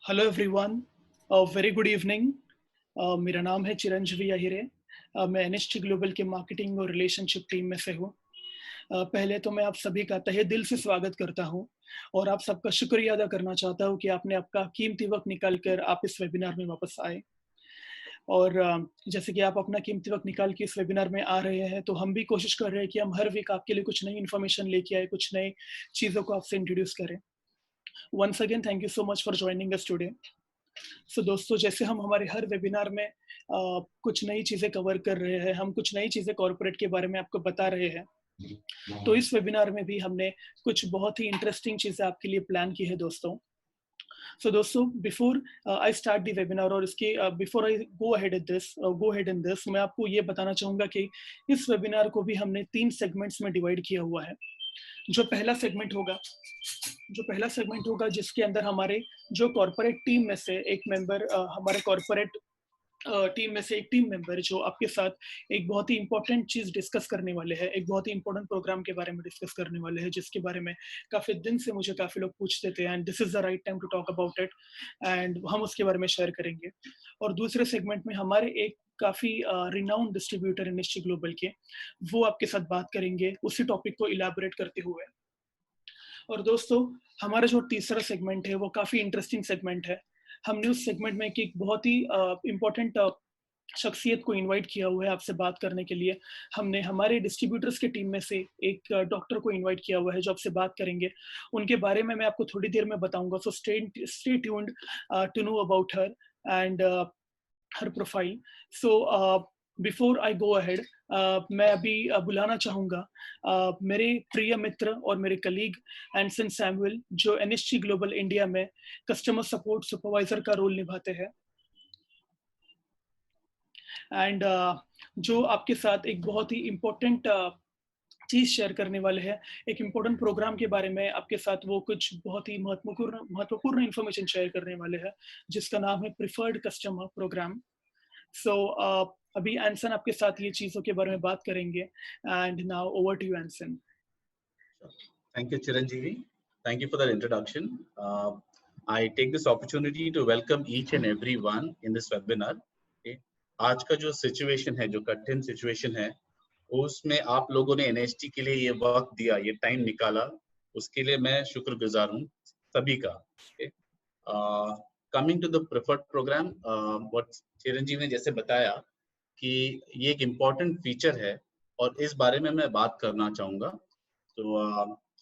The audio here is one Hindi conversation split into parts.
Hello everyone, very good evening. मेरा नाम है चिरंजीवी अहिरे। मैं एनएसटी ग्लोबल के मार्केटिंग और रिलेशनशिप टीम में से हूँ। पहले तो मैं आप सभी का तहे दिल से स्वागत करता हूँ और आप सबका शुक्रिया अदा करना चाहता हूँ कि आपने आपका कीमती वक्त निकाल कर आप इस वेबिनार में वापस आए। और जैसे कि आप अपना कीमती वक्त निकाल के इस वेबिनार में आ रहे हैं, तो हम भी कोशिश कर रहे हैं कि हम हर वीक आपके लिए कुछ नई इन्फॉर्मेशन लेके आए, कुछ नई चीज़ों को आपसे इंट्रोड्यूस करें। Once again thank you so much for joining us today. दोस्तों, जैसे हम हमारे हर वेबिनार में कुछ नई चीज़ें कवर कर रहे हैं, हम कुछ नई चीज़ें कॉर्पोरेट के बारे में आपको बता रहे हैं, तो इस वेबिनार में भी हमने कुछ बहुत ही इंटरेस्टिंग चीज़ें आपके लिए प्लान की है दोस्तों। दोस्तों, before I start the webinar और इसके before I go ahead in this, मैं आपको ये बताना चाहूँगा कि इस वेबिनार को भी हमने 3 सेगमेंट्स में डिवाइड किया हुआ है। जो पहला सेगमेंट होगा जिसके अंदर हमारे जो कॉर्पोरेट टीम में से एक मेंबर, हमारे कॉर्पोरेट टीम में से एक टीम मेंबर जो आपके साथ एक बहुत ही इंपॉर्टेंट चीज डिस्कस करने वाले हैं, एक बहुत ही इंपॉर्टेंट प्रोग्राम के बारे में डिस्कस करने वाले हैं, जिसके बारे में काफी दिन से मुझे काफी लोग पूछते थे, and this is the right time to talk about it, and हम उसके बारे में शेयर करेंगे। और दूसरे सेगमेंट में हमारे एक काफी रिनाउंड डिस्ट्रीब्यूटर इंडस्ट्री ग्लोबल के, वो आपके साथ बात करेंगे उसी टॉपिक को इलैबोरेट करते हुए। और दोस्तों, हमारा जो तीसरा सेगमेंट है वो काफी इंटरेस्टिंग सेगमेंट है। हमने उस सेगमेंट में एक बहुत ही इम्पोर्टेंट शख्सियत को इनवाइट किया हुआ है आपसे बात करने के लिए। हमने हमारे डिस्ट्रीब्यूटर्स की टीम में से एक डॉक्टर को इनवाइट किया हुआ है जो आपसे बात करेंगे। उनके बारे में मैं आपको थोड़ी देर में बताऊंगा, so stay tuned to know about her and her profile. So before I go ahead, मैं अभी बुलाना चाहूंगा मेरे प्रिय मित्र और मेरे कलीग एंसन सैमुअल, जो एनएसटी ग्लोबल इंडिया में कस्टमर सपोर्ट सुपरवाइजर का रोल निभाते हैं, एंड जो आपके साथ एक बहुत ही इम्पोर्टेंट चीज शेयर करने वाले हैं। एक इम्पोर्टेंट प्रोग्राम के बारे में आपके साथ वो कुछ बहुत ही महत्वपूर्ण इंफॉर्मेशन शेयर करने वाले हैं, जिसका नाम है प्रिफर्ड कस्टमर प्रोग्राम। सो अभी एंसन आपके साथ ये चीजों के बारे में बात करेंगे, and now over to you Anson. Thank you, Chiranjeevi. Thank you for that introduction. I take this opportunity to welcome each and every one in this webinar. Okay. आज का जो सिचुएशन है, जो कठिन सिचुएशन है, उसमें आप लोगों ने एनएसटी के लिए ये वक्त दिया, ये टाइम निकाला, उसके लिए मैं शुक्रगुजार हूँ सभी का। Coming to the preferred programme, what Chiranjeevi ने जैसे बताया कि ये एक इम्पॉर्टेंट फीचर है और इस बारे में मैं बात करना चाहूँगा। तो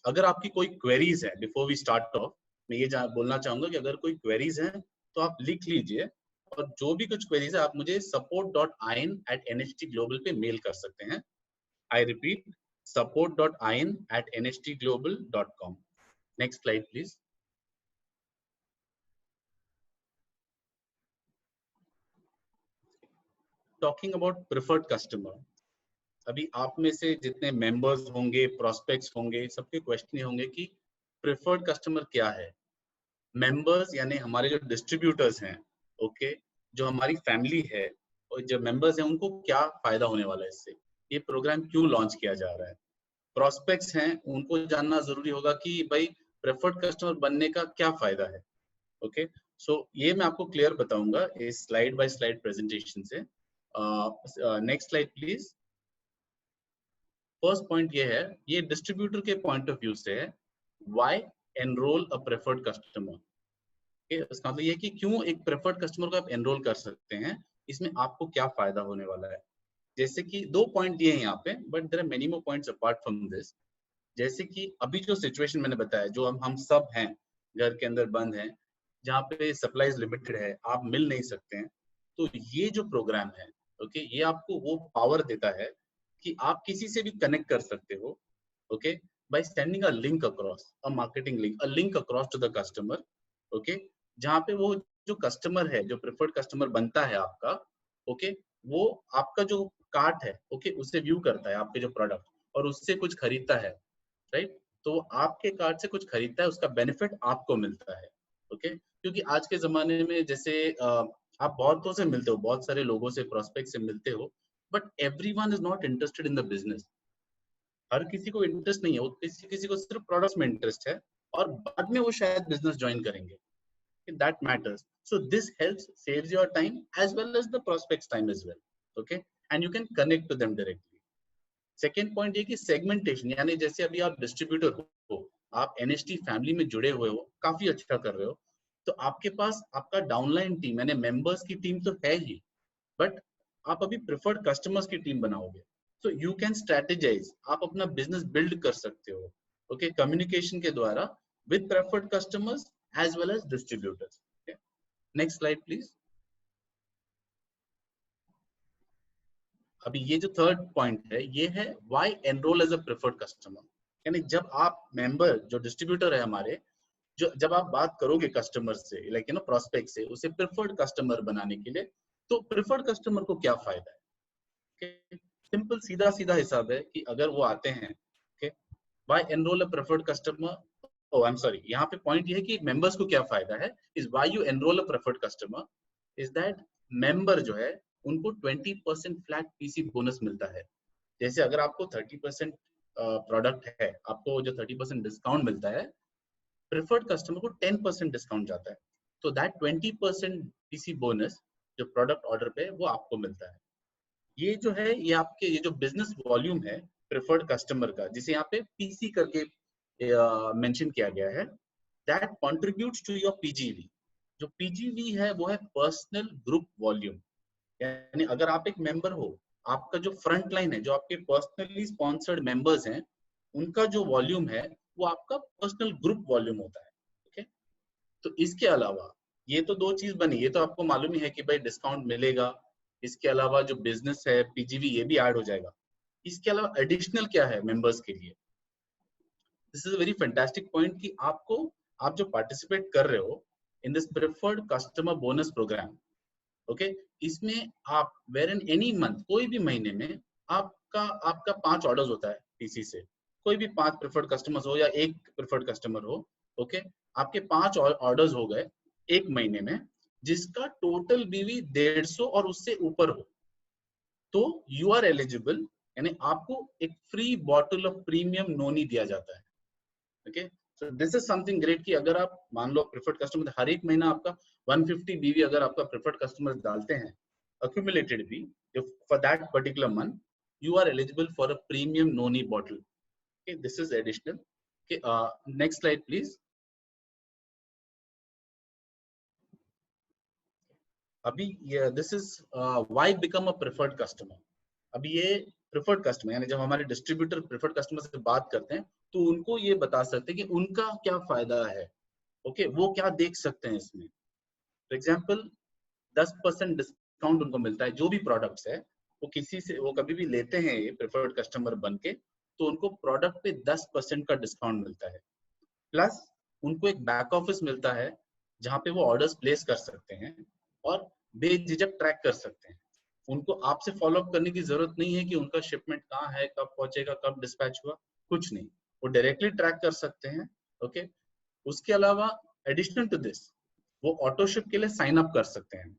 अगर आपकी कोई क्वेरीज है, बिफोर वी स्टार्ट ऑफ, मैं ये बोलना चाहूंगा कि अगर कोई क्वेरीज है तो आप लिख लीजिए, और जो भी कुछ क्वेरीज है आप मुझे support.in@nhtglobal पे मेल कर सकते हैं। I repeat, support.in@nhtglobal.com। Next slide please. Talking about preferred customer, अभी आप में से जितने मेंबर्स होंगे, प्रोस्पेक्ट्स होंगे, सबके क्वेश्चन ये होंगे कि प्रेफर्ड कस्टमर क्या है। मेंबर्स यानी हमारे जो डिस्ट्रीब्यूटर्स हैं, ओके, जो हमारी फैमिली है और जो मेंबर्स हैं, उनको क्या फायदा होने वाला है इससे, ये प्रोग्राम क्यों लॉन्च किया जा रहा है। प्रोस्पेक्ट्स हैं, उनको जानना जरूरी होगा कि भाई प्रेफर्ड कस्टमर बनने का क्या फायदा है। ओके, सो ये मैं आपको क्लियर बताऊंगा इस स्लाइड बाय स्लाइड प्रेजेंटेशन से। Next slide please. First point ये है, ये डिस्ट्रीब्यूटर के पॉइंट ऑफ व्यू से है, why enrol a preferred customer. इसका मतलब ये कि क्यों एक प्रेफर्ड कस्टमर को आप एनरोल कर सकते हैं, इसमें आपको क्या फायदा होने वाला है। जैसे कि 2 पॉइंट दिए हैं यहाँ पे, but there are many more points apart from this. जैसे कि अभी जो सिचुएशन मैंने बताया, जो हम सब हैं, घर के अंदर बंद हैं, जहाँ पे सप्लाईज लिमिटेड है, आप मिल नहीं सकते हैं, तो ये जो प्रोग्राम है, ओके, ये आपको वो पावर देता है कि आप किसी से भी कनेक्ट कर सकते हो, okay, by sending a link across, a marketing link, a link across to the customer, okay, जहाँ पे वो जो कस्टमर है, जो प्रेफर्ड कस्टमर बनता है आपका, ओके, वो आपका जो कार्ट है, ओके, उससे व्यू करता है आपके जो प्रोडक्ट, और उससे कुछ खरीदता है, राइट। तो आपके कार्ड से कुछ खरीदता है, उसका बेनिफिट आपको मिलता है, ओके। क्योंकि आज के जमाने में जैसे आप बहुतों से मिलते हो, बहुत सारे लोगों से, प्रोस्पेक्ट से मिलते हो, but everyone is not interested in the business. हर किसी को इंटरेस्ट नहीं है, वो किसी को सिर्फ प्रोडक्ट्स में इंटरेस्ट है, और बाद में वो शायद बिजनेस ज्वाइन करेंगे, that matters. So this helps, saves your time as well as the prospects time as well. Okay, and you can connect to them directly. Second point ये कि सेगमेंटेशन, यानी जैसे अभी आप डिस्ट्रीब्यूटर हो, आप एनएसटी फैमिली में जुड़े हुए हो, काफी अच्छा कर रहे हो, तो आपके पास आपका डाउनलाइन टीम यानी मेंबर्स की टीम तो है ही, बट आप अभी प्रेफर्ड कस्टमर्स की टीम बनाओगे, सो यू कैन स्ट्रेटेजाइज, आप अपना बिजनेस बिल्ड कर सकते हो, ओके, कम्युनिकेशन के द्वारा with preferred customers as well as distributors. Next slide please. अभी ये जो थर्ड पॉइंट है, ये है why enrol as a preferred customer. यानी जब आप मेंबर, जो डिस्ट्रीब्यूटर है हमारे, जो जब आप बात करोगे कस्टमर से, लाइक यू नो प्रोस्पेक्ट से, उसे प्रेफर्ड कस्टमर बनाने के लिए, तो प्रेफर्ड कस्टमर को क्या फायदा है? सिंपल सीधा सीधा हिसाब है कि अगर वो आते हैं, why enrol a preferred customer, oh I am sorry, यहाँ पे पॉइंट ये है कि मेंबर्स को क्या फायदा है, is why you enrol a preferred customer, is that member जो है उनको 20% फ्लैट पीसी बोनस मिलता है. जैसे अगर आपको 30% प्रोडक्ट है, आपको जो 30% डिस्काउंट मिलता है, प्रेफर्ड कस्टमर को 10% डिस्काउंट जाता है. तो दैट 20% पीसी बोनस जो प्रोडक्ट ऑर्डर पे वो आपको मिलता है. ये जो है, ये आपके ये जो बिजनेस वॉल्यूम है प्रेफर्ड कस्टमर का, जिसे यहाँ पे पीसी करके मेंशन किया गया है, that contributes to your PGV. जो पीजीवी है वो है पर्सनल ग्रुप वॉल्यूम. यानी अगर आप एक मेंबर हो, आपका जो फ्रंट लाइन है, जो आपके पर्सनली स्पॉन्सर्ड मेंबर्स हैं, उनका जो वॉल्यूम है वो आपका पर्सनल ग्रुप वॉल्यूम होता है. ओके, तो इसके अलावा ये तो दो चीज बनी, ये तो आपको मालूम ही है कि भाई डिस्काउंट मिलेगा, इसके अलावा जो बिजनेस है पीजीवी ये भी ऐड हो जाएगा. इसके अलावा एडिशनल क्या है मेंबर्स के लिए? This is a very fantastic point कि आपको, आप जो पार्टिसिपेट कर रहे हो in this preferred customer bonus programme, okay, इसमें आप वेर इन एनी मंथ, कोई भी महीने में आपका आपका 5 ऑर्डर्स होता है पीसी से, कोई भी 5 प्रेफर्ड कस्टमर्स हो या एक प्रेफर्ड कस्टमर हो, ओके, आपके 5 ऑर्डर्स हो गए एक महीने में, जिसका टोटल बीवी 150 और उससे ऊपर हो, तो यू आर एलिजिबल, यानी आपको एक फ्री बॉटल ऑफ प्रीमियम नोनी दिया जाता है. Okay, so this is something great कि अगर आप मान लो प्रेफर्ड कस्टमर हर एक महीना आपका 150 बीवी अगर आपका प्रेफर्ड कस्टमर डालते हैं accumulated भी, if for that particular month you are eligible for a premium noni bottle. Okay, this is additional. Okay, next slide please. अभी ये this is why become a preferred customer. अभी ये प्रेफर्ड कस्टमर, यानी जब हमारे डिस्ट्रीब्यूटर प्रेफर्ड कस्टमर से बात करते हैं, तो उनको ये बता सकते हैं कि उनका क्या फायदा है. ओके, वो क्या देख सकते हैं इसमें. फॉर एग्जांपल 10% डिस्काउंट उनको मिलता है, जो भी प्रोडक्ट्स है वो किसी से वो कभी भी लेते हैं ये प्रेफर्ड कस्टमर बन के, तो उनको प्रोडक्ट पे 10% का डिस्काउंट मिलता है. प्लस उनको एक बैक ऑफिस मिलता है जहाँ पे वो ऑर्डर्स प्लेस कर सकते हैं और बेझिझक ट्रैक कर सकते हैं. उनको आपसे फॉलो अप करने की जरूरत नहीं है कि उनका शिपमेंट कहाँ है, कब पहुंचेगा, कब डिस्पैच हुआ, कुछ नहीं, वो डायरेक्टली ट्रैक कर सकते हैं. ओके, उसके अलावा एडिशनल टू दिस वो ऑटोशिप के लिए साइन अप कर सकते हैं.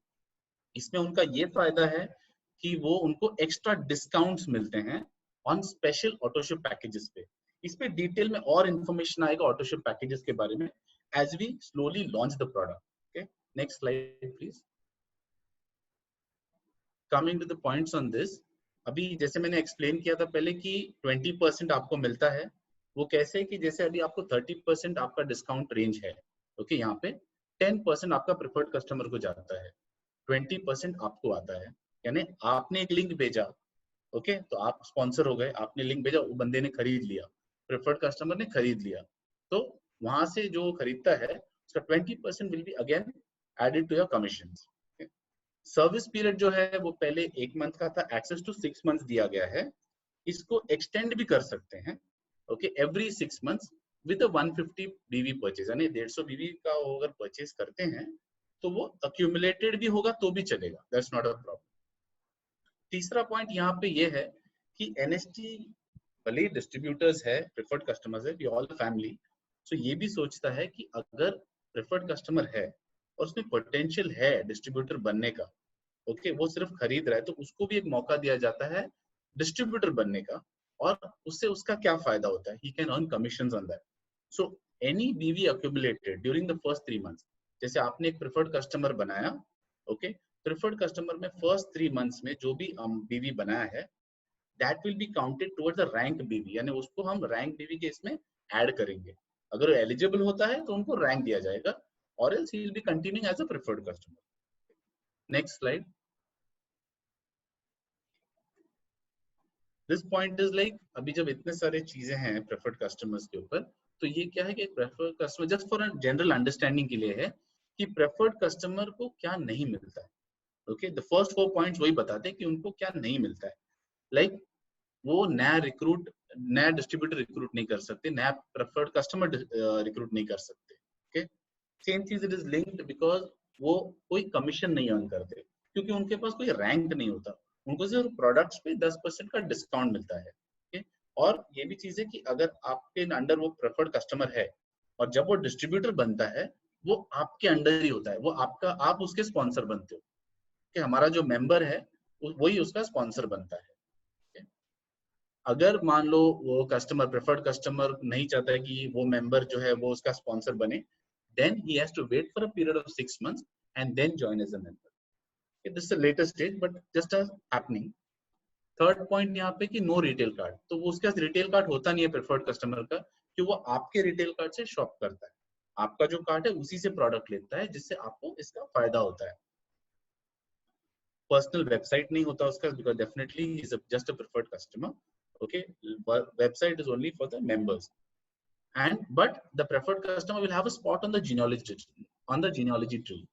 इसमें उनका ये फायदा है कि वो उनको एक्स्ट्रा डिस्काउंट्स मिलते हैं ऑन स्पेशल ऑटोशिप पैकेजेस पे. इस पे डिटेल में और इंफॉर्मेशन आएगा ऑटोशिप पैकेजेस के बारे में as we slowly launch the product. Okay, next slide please. Coming to the points on this, अभी जैसे मैंने एक्सप्लेन किया था पहले कि 20% आपको मिलता है. वो कैसे कि जैसे अभी आपको 30% आपका डिस्काउंट रेंज है, ओके, यहाँ पे 10% आपका प्रेफर्ड कस्टमर को जाता है, 20% आपको आता है. यानी आपने एक लिंक भेजा, ओके, तो आप स्पॉन्सर हो गए, आपने लिंक भेजा, वो बंदे ने खरीद लिया, प्रेफर्ड कस्टमर ने खरीद लिया, तो वहां से जो खरीदता है उसका 20% will be again added to your commission. Service period जो है वो पहले 1 मंथ का था, एक्सेस टू 6 मंथ्स दिया गया है. इसको एक्सटेंड भी कर सकते हैं, ओके, एवरी 6 मंथ्स विद 150 बीवी परचेज, यानी 150 बीवी का अगर परचेज करते हैं तो वो अक्यूमुलेटेड भी होगा तो भी चलेगा, दैट्स नॉट अ प्रॉब्लम. तीसरा पॉइंट यहाँ पे ये है कि एनएसटी भले डिस्ट्रीब्यूटर्स है, प्रेफर्ड कस्टमर्स है, वी ऑल फैमिली, सो ये भी सोचता है कि अगर प्रेफर्ड कस्टमर है और उसमें पोटेंशियल है डिस्ट्रीब्यूटर बनने का, ओके, वो सिर्फ खरीद रहा है, तो उसको भी एक मौका दिया जाता है डिस्ट्रीब्यूटर बनने का, और उससे उसका क्या फायदा होता है, he can earn commissions on that. So any बीवी accumulated during the first 3 months, जैसे आपने एक प्रेफर्ड कस्टमर बनाया, ओके, प्रेफर्ड कस्टमर में फर्स्ट 3 मंथ्स में जो भी बीवी बनाया है, that will be counted towards the rank बीवी, यानी उसको हम रैंक बीवी के इसमें ऐड करेंगे। अगर वो एलिजिबल होता है तो उनको रैंक दिया जाएगा, और else he will be continuing as a preferred customer. Next slide. This point is like, अभी जब इतने सारे चीजें हैं प्रेफर्ड कस्टमर्स के ऊपर, तो ये क्या है कि preferred customer just for general understanding के लिए है कि प्रेफर्ड कस्टमर को क्या नहीं मिलता है। ओके, द फर्स्ट 4 पॉइंट्स वही बताते हैं कि उनको क्या नहीं मिलता है। लाइक वो नया डिस्ट्रीब्यूटर रिक्रूट नहीं कर सकते, नया प्रेफर्ड कस्टमर रिक्रूट नहीं कर सकते। ओके, सेम चीज इट इज लिंक्ड बिकॉज वो कोई कमीशन नहीं अर्न करते, क्योंकि उनके पास कोई रैंक नहीं होता, उनको सिर्फ प्रोडक्ट्स पे 10% का डिस्काउंट मिलता है। ओके, और ये भी चीज है कि अगर आपके अंडर वो प्रेफर्ड कस्टमर है और जब वो डिस्ट्रीब्यूटर बनता है, वो आपके अंडर ही होता है, वो आपका, आप उसके स्पॉन्सर बनते हो कि हमारा जो मेंबर है वही उसका स्पॉन्सर बनता है। अगर मान लो वो कस्टमर, प्रेफर्ड कस्टमर नहीं चाहता है कि वो मेंबर जो है वो उसका स्पॉन्सर बने, then he has to wait for a period of 6 months and then join as a member. Okay, this is the latest stage but just a happening. Third point यहाँ पे कि नो रिटेल कार्ड, तो वो उसके पास रिटेल कार्ड होता नहीं है प्रेफर्ड कस्टमर का, कि वो आपके रिटेल कार्ड से शॉप करता है, आपका जो कार्ड है उसी से प्रोडक्ट लेता है, जिससे आपको इसका फायदा होता है। पर्सनल वेबसाइट नहीं होता उसका, because definitely he is just a preferred customer. Okay, website is only for the members, and but the preferred customer will have a spot on the genealogy tree,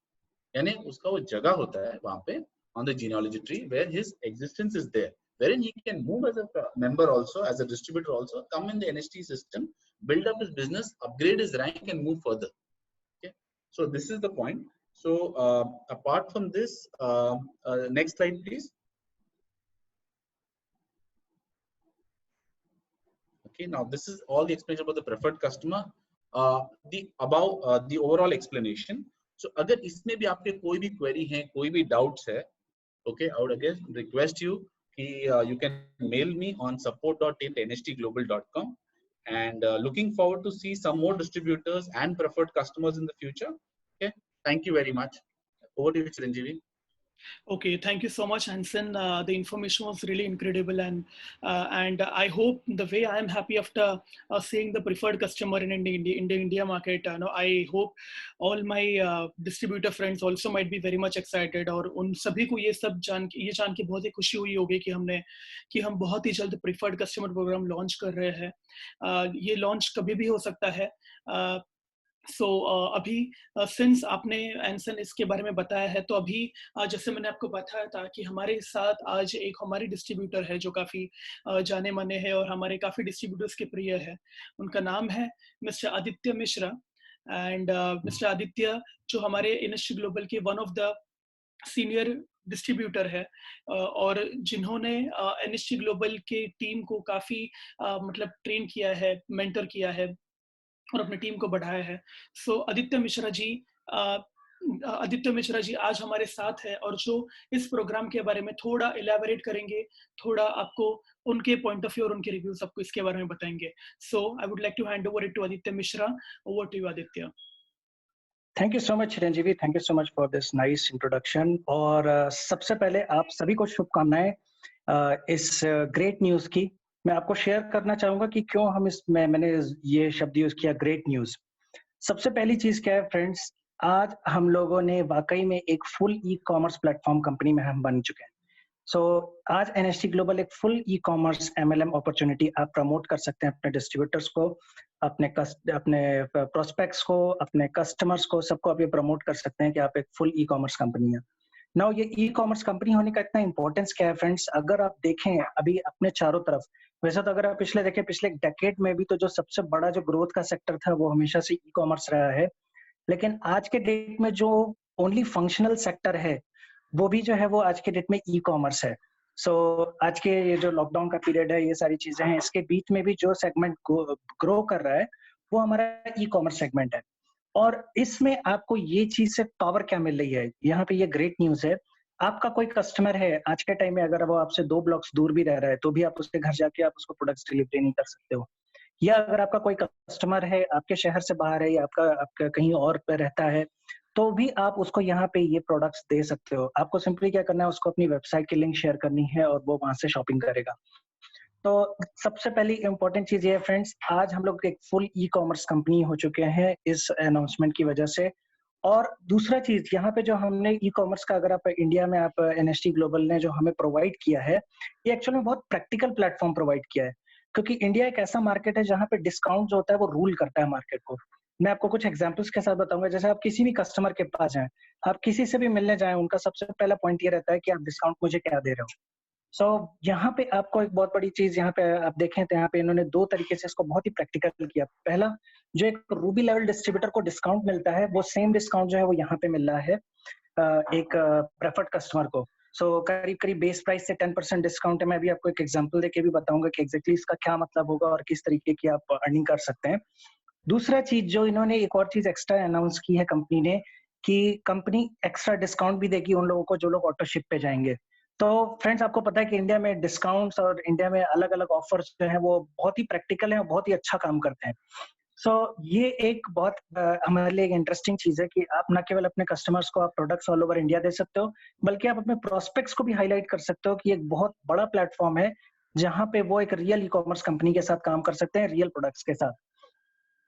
यानी उसका वो जगह होता है वहां पे on the genealogy tree where his existence is there, wherein he can move as a member also, as a distributor also, come in the NST system, build up his business, upgrade his rank and move further. Okay, so this is the point. So apart from this, next slide please. Okay, now this is all the explanation about the preferred customer, the overall explanation. So अगर इसमें भी आपके कोई भी query है, कोई भी doubts है, okay, I would again request you कि you can mail me on support.nhtglobal.com, and looking forward to see some more distributors and preferred customers in the future. Okay, thank you very much. Over to you, Chiranjeevi. Okay, thank you so much, Hansen. The information was really incredible, and I hope the way I am happy after seeing the preferred customer in India market. I hope all my distributor friends also might be very much excited, और उन सभी को ये जान के बहुत ही खुशी हुई होगी कि हम बहुत ही जल्द प्रीफर्ड कस्टमर प्रोग्राम लॉन्च कर रहे हैं। ये लॉन्च कभी भी हो सकता है। अभी सिंस आपने एंसन इसके बारे में बताया है, तो अभी जैसे मैंने आपको बताया था कि हमारे साथ आज एक हमारे डिस्ट्रीब्यूटर है जो काफ़ी जाने माने हैं और हमारे काफ़ी डिस्ट्रीब्यूटर्स के प्रिय है। उनका नाम है mister Aditya Mishra, and mister Aditya जो हमारे NST ग्लोबल के one of the senior distributor है, और जिन्होंने NST ग्लोबल के टीम को काफ़ी मतलब ट्रेन किया है, मेंटर किया है और अपनी टीम को बढ़ाया है। आदित्य मिश्रा जी आज हमारे साथ है, और जो इस प्रोग्राम के बारे में थोड़ा इलैबोरेट करेंगे, थोड़ा आपको उनके पॉइंट ऑफ व्यू और उनके रिव्यूज आपको इसके बारे में बताएंगे। I would like to hand over it to Aditya Mishra. Over to you Aditya. Thank you so much Chiranjeevi, thank you so much for this nice introduction. और सबसे पहले आप सभी को शुभकामनाएं इस ग्रेट न्यूज की। मैं आपको शेयर करना चाहूंगा कि क्यों हम इसमें मैंने ये शब्द यूज किया, ग्रेट न्यूज। सबसे पहली चीज क्या है फ्रेंड्स, आज हम लोगों ने वाकई में एक full e commerce platform company में हम बन चुके हैं। आज NST ग्लोबल एक full e commerce MLM opportunity आप प्रमोट कर सकते हैं अपने डिस्ट्रीब्यूटर्स को, अपने प्रोस्पेक्ट्स को, अपने कस्टमर्स को, सबको आप ये प्रमोट कर सकते हैं कि आप एक फुल ई कॉमर्स कंपनी है। नाउ ये ई कॉमर्स कंपनी होने का इतना इंपॉर्टेंस क्या है फ्रेंड्स, अगर आप देखें अभी अपने चारों तरफ, वैसे तो अगर आप पिछले एक डेकेड में भी तो जो सबसे बड़ा जो ग्रोथ का सेक्टर था वो हमेशा से ई कॉमर्स रहा है, लेकिन आज के डेट में जो ओनली फंक्शनल सेक्टर है वो भी जो है वो आज के डेट में ई कॉमर्स है। आज के ये जो लॉकडाउन का पीरियड है, ये सारी चीजें हैं, इसके बीच में भी जो सेगमेंट ग्रो कर रहा है वो हमारा ई कॉमर्स सेगमेंट है। और इसमें आपको ये चीज से पावर क्या मिल रही है, यहाँ पे ये ग्रेट न्यूज है। आपका कोई कस्टमर है आज के टाइम में, अगर वो आपसे 2 ब्लॉक्स दूर भी रह रहा है तो भी आप उसके घर जाके आप उसको प्रोडक्ट्स डिलीवरी नहीं कर सकते हो। या अगर आपका कोई कस्टमर है आपके शहर से बाहर है या आपका कहीं और पे रहता है, तो भी आप उसको यहाँ पे ये प्रोडक्ट्स दे सकते हो। आपको सिंपली क्या करना है, उसको अपनी वेबसाइट की लिंक शेयर करनी है और वो वहाँ से शॉपिंग करेगा। तो सबसे पहली इम्पोर्टेंट चीज़ ये है फ्रेंड्स, आज हम लोग एक फुल ई-कॉमर्स कंपनी हो चुके हैं इस अनाउंसमेंट की वजह से। और दूसरा चीज़ यहाँ पे जो हमने ई-कॉमर्स का, अगर आप इंडिया में आप एनएसटी ग्लोबल ने जो हमें प्रोवाइड किया है, ये एक्चुअली में बहुत प्रैक्टिकल प्लेटफ़ॉर्म प्रोवाइड किया है। क्योंकि इंडिया एक ऐसा मार्केट है जहाँ पे डिस्काउंट जो होता है वो रूल करता है मार्केट को। मैं आपको कुछ एग्ज़ाम्पल्स के साथ बताऊँगा। जैसे आप किसी भी कस्टमर के पास जाएँ, आप किसी से भी मिलने जाएँ, उनका सबसे पहला पॉइंट ये रहता है कि आप डिस्काउंट मुझे क्या दे रहे हो? सो यहाँ पे आपको एक बहुत बड़ी चीज़, यहाँ पे आप देखें तो यहाँ पे इन्होंने 2 तरीके से इसको बहुत ही प्रैक्टिकल किया। पहला, जो एक रूबी लेवल डिस्ट्रीब्यूटर को डिस्काउंट मिलता है, वो सेम डिस्काउंट जो है वो यहाँ पे मिल रहा है एक प्रेफर्ड कस्टमर को। सो करीब-करीब बेस प्राइस से 10% डिस्काउंट है। मैं अभी आपको एक एग्जांपल देके भी बताऊँगा कि एग्ज़ैक्टली इसका क्या मतलब होगा और किस तरीके की आप अर्निंग कर सकते हैं। दूसरा चीज़ जो इन्होंने एक और चीज़ एक्स्ट्रा अनाउंस की है कंपनी ने, कि कंपनी एक्स्ट्रा डिस्काउंट भी देगी उन लोगों को जो लोग ऑटो शिप पे जाएँगे। तो फ्रेंड्स, आपको पता है कि इंडिया में डिस्काउंट्स और इंडिया में अलग-अलग ऑफर्स जो हैं वो बहुत ही प्रैक्टिकल हैं और बहुत ही अच्छा काम करते हैं। सो ये एक बहुत हमारे लिए एक इंटरेस्टिंग चीज़ है कि आप ना केवल अपने कस्टमर्स को आप प्रोडक्ट्स ऑल ओवर इंडिया दे सकते हो, बल्कि आप अपने प्रोस्पेक्ट्स को भी हाइलाइट कर सकते हो कि एक बहुत बड़ा प्लेटफ़ॉर्म है, जहाँ पे वो एक रियल ई-कॉमर्स कंपनी के साथ काम कर सकते हैं, रियल प्रोडक्ट्स के साथ।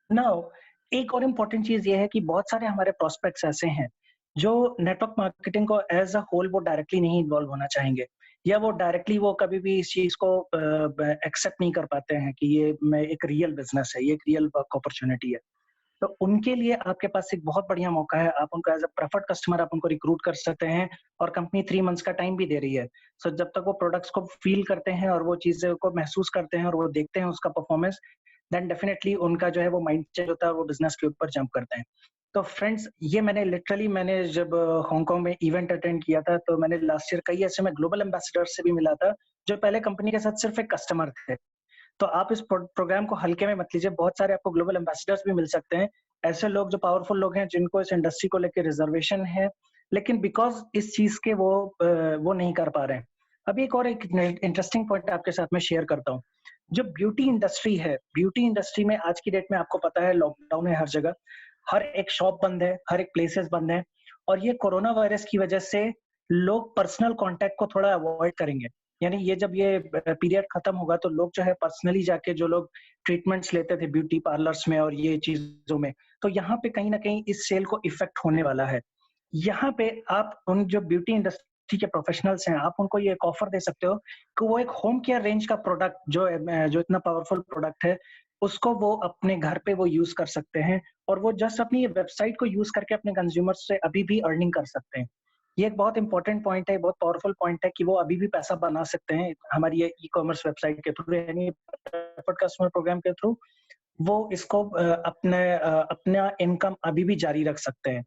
नाउ एक और इम्पोर्टेंट चीज़ ये है कि बहुत सारे हमारे प्रोस्पेक्ट्स ऐसे हैं, जो नेटवर्क मार्केटिंग को एज़ अ होल वो डायरेक्टली नहीं इन्वॉल्व होना चाहेंगे, या वो डायरेक्टली वो कभी भी इस चीज़ को एक्सेप्ट नहीं कर पाते हैं कि ये मैं एक रियल बिज़नेस है, ये एक रियल वर्क अपॉर्च्युनिटी है। तो उनके लिए आपके पास एक बहुत बढ़िया मौका है, आप उनको एज़ अ प्रेफर्ड कस्टमर आप उनको रिक्रूट कर सकते हैं, और कंपनी 3 मंथ्स का टाइम भी दे रही है। सो जब तक वो प्रोडक्ट्स को फ़ील करते हैं और वो चीज़ें को महसूस करते हैं और वो देखते हैं उसका परफ़ॉर्मेंस, देन डेफिनिटली उनका जो है वो माइंड चेंज होता है, वो बिज़नेस के ऊपर जंप करते हैं। तो फ्रेंड्स, ये मैंने जब हांगकांग में इवेंट अटेंड किया था, तो मैंने लास्ट ईयर कई ऐसे मैं ग्लोबल एम्बेसडर से भी मिला था, जो पहले कंपनी के साथ सिर्फ़ एक कस्टमर थे। तो आप इस प्रोग्राम को हल्के में मत लीजिए, बहुत सारे आपको ग्लोबल एम्बेसडर्स भी मिल सकते हैं। ऐसे लोग जो पावरफुल लोग हैं, जिनको इस इंडस्ट्री को लेके रिजर्वेशन है, लेकिन बिकॉज़ इस चीज़ के वो नहीं कर पा रहे हैं। अभी एक और एक इंटरेस्टिंग पॉइंट आपके साथ में शेयर करता हूँ। जो ब्यूटी इंडस्ट्री है, ब्यूटी इंडस्ट्री में आज की डेट में आपको पता है लॉकडाउन है हर जगह, हर एक शॉप बंद है, हर एक प्लेसेस बंद है, और ये कोरोना वायरस की वजह से लोग पर्सनल कॉन्टैक्ट को थोड़ा अवॉइड करेंगे। यानी ये जब ये पीरियड खत्म होगा, तो लोग जो है पर्सनली जाके जो लोग ट्रीटमेंट्स लेते थे ब्यूटी पार्लर्स में और ये चीज़ों में, तो यहाँ पे कहीं न कहीं इस सेल को इफ़ेक्ट होने वाला है। यहाँ पे आप उन जो ब्यूटी इंडस्ट्री के प्रोफेशनल्स हैं, आप उनको ये एक ऑफर दे सकते हो कि वो एक होम केयर रेंज का प्रोडक्ट जो इतना पावरफुल प्रोडक्ट है, उसको वो अपने घर पे वो यूज़ कर सकते हैं, और वो जस्ट अपनी वेबसाइट को यूज़ करके अपने कंज्यूमर्स से अभी भी अर्निंग कर सकते हैं। ये एक बहुत इंपॉर्टेंट पॉइंट है, बहुत पावरफुल पॉइंट है कि वो अभी भी पैसा बना सकते हैं हमारी ये ई-कॉमर्स वेबसाइट के थ्रू, यानी प्रेफर्ड कस्टमर प्रोग्राम के थ्रू वो इसको अपना इनकम अभी भी जारी रख सकते हैं।